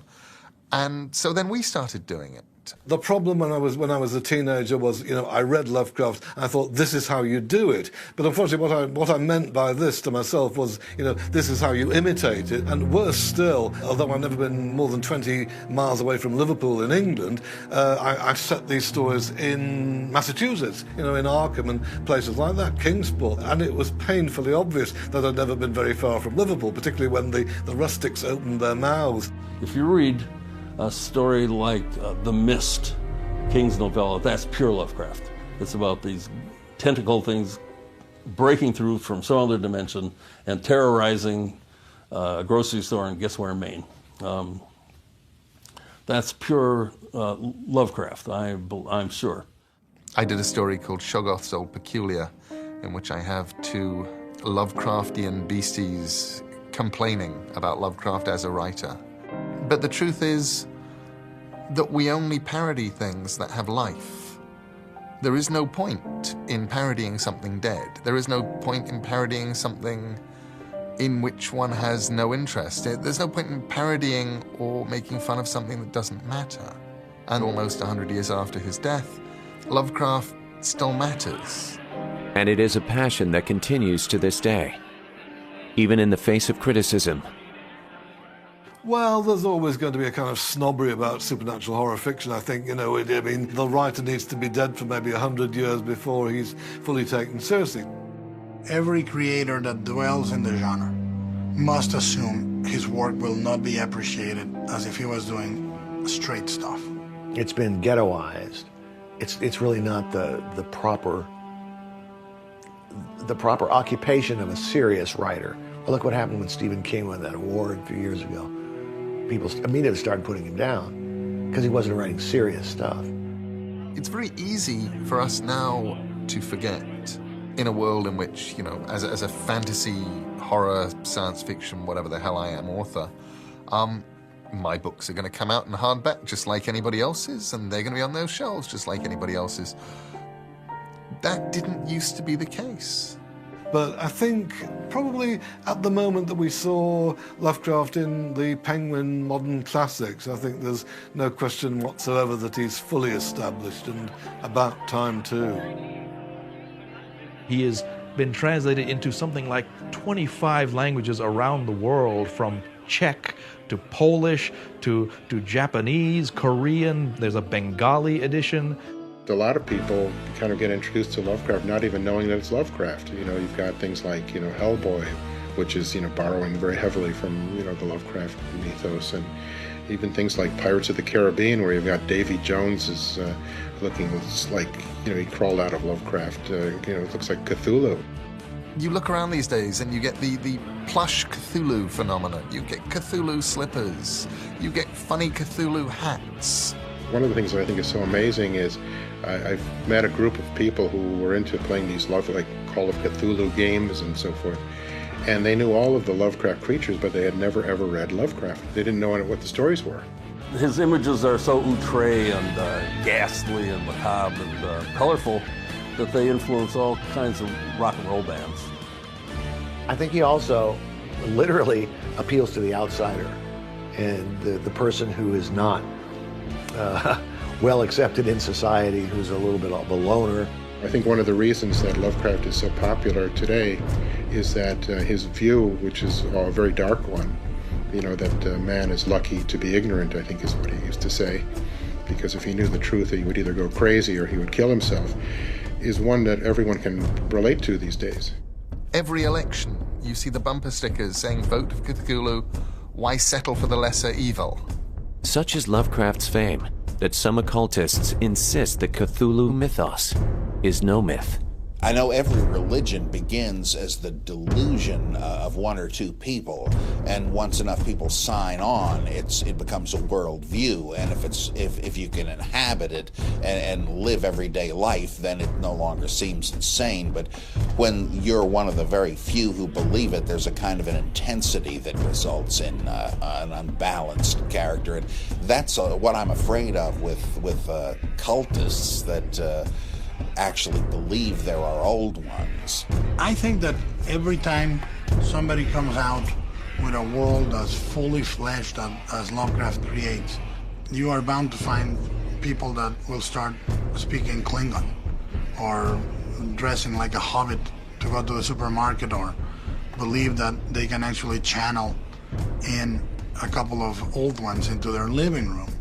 And so then we started doing it. The problem when I was a teenager was, you know, I read Lovecraft and I thought, this is how you do it. But unfortunately, what I meant by this to myself was, you know, this is how you imitate it. And worse still, although I've never been more than 20 miles away from Liverpool in England, I set these stories in Massachusetts, you know, in Arkham and places like that, Kingsport. And it was painfully obvious that I'd never been very far from Liverpool, particularly when the rustics opened their mouths. If you read a story like The Mist, King's novella, that's pure Lovecraft. It's about these tentacle things breaking through from some other dimension and terrorizing a grocery store in guess where, Maine. That's pure Lovecraft, I'm sure. I did a story called Shoggoth's Old Peculiar, in which I have two Lovecraftian beasties complaining about Lovecraft as a writer. But the truth is that we only parody things that have life. There is no point in parodying something dead. There is no point in parodying something in which one has no interest. There's no point in parodying or making fun of something that doesn't matter. And almost 100 years after his death, Lovecraft still matters. And it is a passion that continues to this day, even in the face of criticism. Well, there's always going to be a kind of snobbery about supernatural horror fiction, I think. You know, I mean, the writer needs to be dead for maybe 100 years before he's fully taken seriously. Every creator that dwells in the genre must assume his work will not be appreciated as if he was doing straight stuff. It's been ghettoized. It's really not the proper occupation of a serious writer. Well, look what happened when Stephen King won that award a few years ago. People immediately started putting him down because he wasn't writing serious stuff. It's very easy for us now to forget in a world in which, you know, as a fantasy, horror, science fiction, whatever the hell I am, author, my books are going to come out in hardback just like anybody else's, and they're going to be on those shelves just like anybody else's. That didn't used to be the case. But I think probably at the moment that we saw Lovecraft in the Penguin Modern Classics, I think there's no question whatsoever that he's fully established, and about time too. He has been translated into something like 25 languages around the world, from Czech to Polish to Japanese, Korean. There's a Bengali edition. A lot of people kind of get introduced to Lovecraft not even knowing that it's Lovecraft. You know, you've got things like, you know, Hellboy, which is, you know, borrowing very heavily from, you know, the Lovecraft mythos, and even things like Pirates of the Caribbean, where you've got Davy Jones is looking like, you know, he crawled out of Lovecraft. You know, it looks like Cthulhu. You look around these days and you get the plush Cthulhu phenomenon. You get Cthulhu slippers. You get funny Cthulhu hats. One of the things that I think is so amazing is I've met a group of people who were into playing these like Call of Cthulhu games and so forth, and they knew all of the Lovecraft creatures, but they had never ever read Lovecraft. They didn't know what the stories were. His images are so outre and ghastly and macabre and colorful that they influence all kinds of rock and roll bands. I think he also literally appeals to the outsider and the person who is not well accepted in society, who's a little bit of a loner. I think one of the reasons that Lovecraft is so popular today is that his view, which is a very dark one, you know, that man is lucky to be ignorant, I think is what he used to say, because if he knew the truth, he would either go crazy or he would kill himself, is one that everyone can relate to these days. Every election, you see the bumper stickers saying, "Vote for Cthulhu, why settle for the lesser evil?" Such is Lovecraft's fame that some occultists insist that Cthulhu mythos is no myth. I know every religion begins as the delusion of one or two people, and once enough people sign on, it becomes a worldview. And if you can inhabit it and live everyday life, then it no longer seems insane. But when you're one of the very few who believe it, there's a kind of an intensity that results in an unbalanced character, and that's what I'm afraid of with cultists that. Actually believe there are old ones. I think that every time somebody comes out with a world as fully fleshed as Lovecraft creates, you are bound to find people that will start speaking Klingon or dressing like a hobbit to go to the supermarket, or believe that they can actually channel in a couple of old ones into their living room.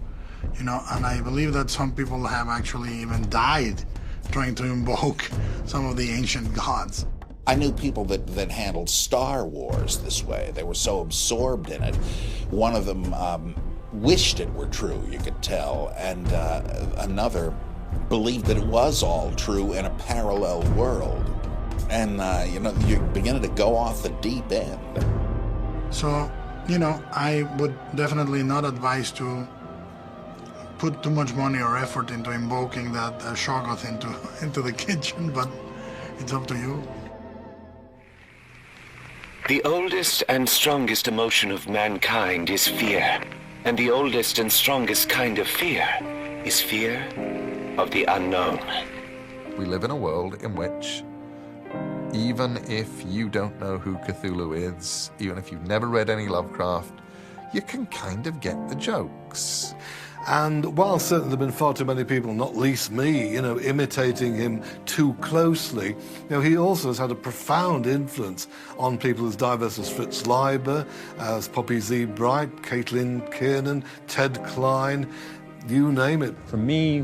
You know, and I believe that some people have actually even died trying to invoke some of the ancient gods. I knew people that handled Star Wars this way. They were so absorbed in it. One of them wished it were true, you could tell, and another believed that it was all true in a parallel world. And, you know, you're beginning to go off the deep end. So, you know, I would definitely not advise to put too much money or effort into invoking that Shoggoth into the kitchen, but It's up to you. The oldest and strongest emotion of mankind is fear. And the oldest and strongest kind of fear is fear of the unknown. We live in a world in which, even if you don't know who Cthulhu is, even if you've never read any Lovecraft, you can kind of get the jokes. And while certainly there have been far too many people, not least me, imitating him too closely, he also has had a profound influence on people as diverse as Fritz Leiber, as Poppy Z. Bright, Caitlin Kiernan, Ted Klein, you name it. For me,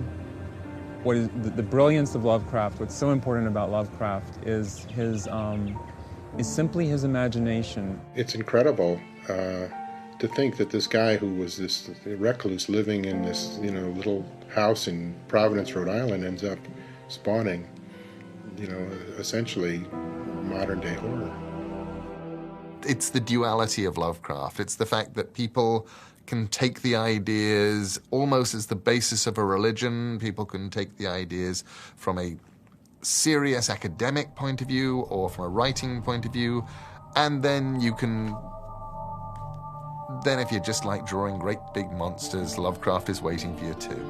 what is the brilliance of Lovecraft, what's so important about Lovecraft is simply his imagination. It's incredible to think that this guy who was this recluse living in this, little house in Providence, Rhode Island, ends up spawning, essentially modern-day horror. It's the duality of Lovecraft. It's the fact that people can take the ideas almost as the basis of a religion. People can take the ideas from a serious academic point of view or from a writing point of view, and then you can... Then if you just like drawing great big monsters, Lovecraft is waiting for you too.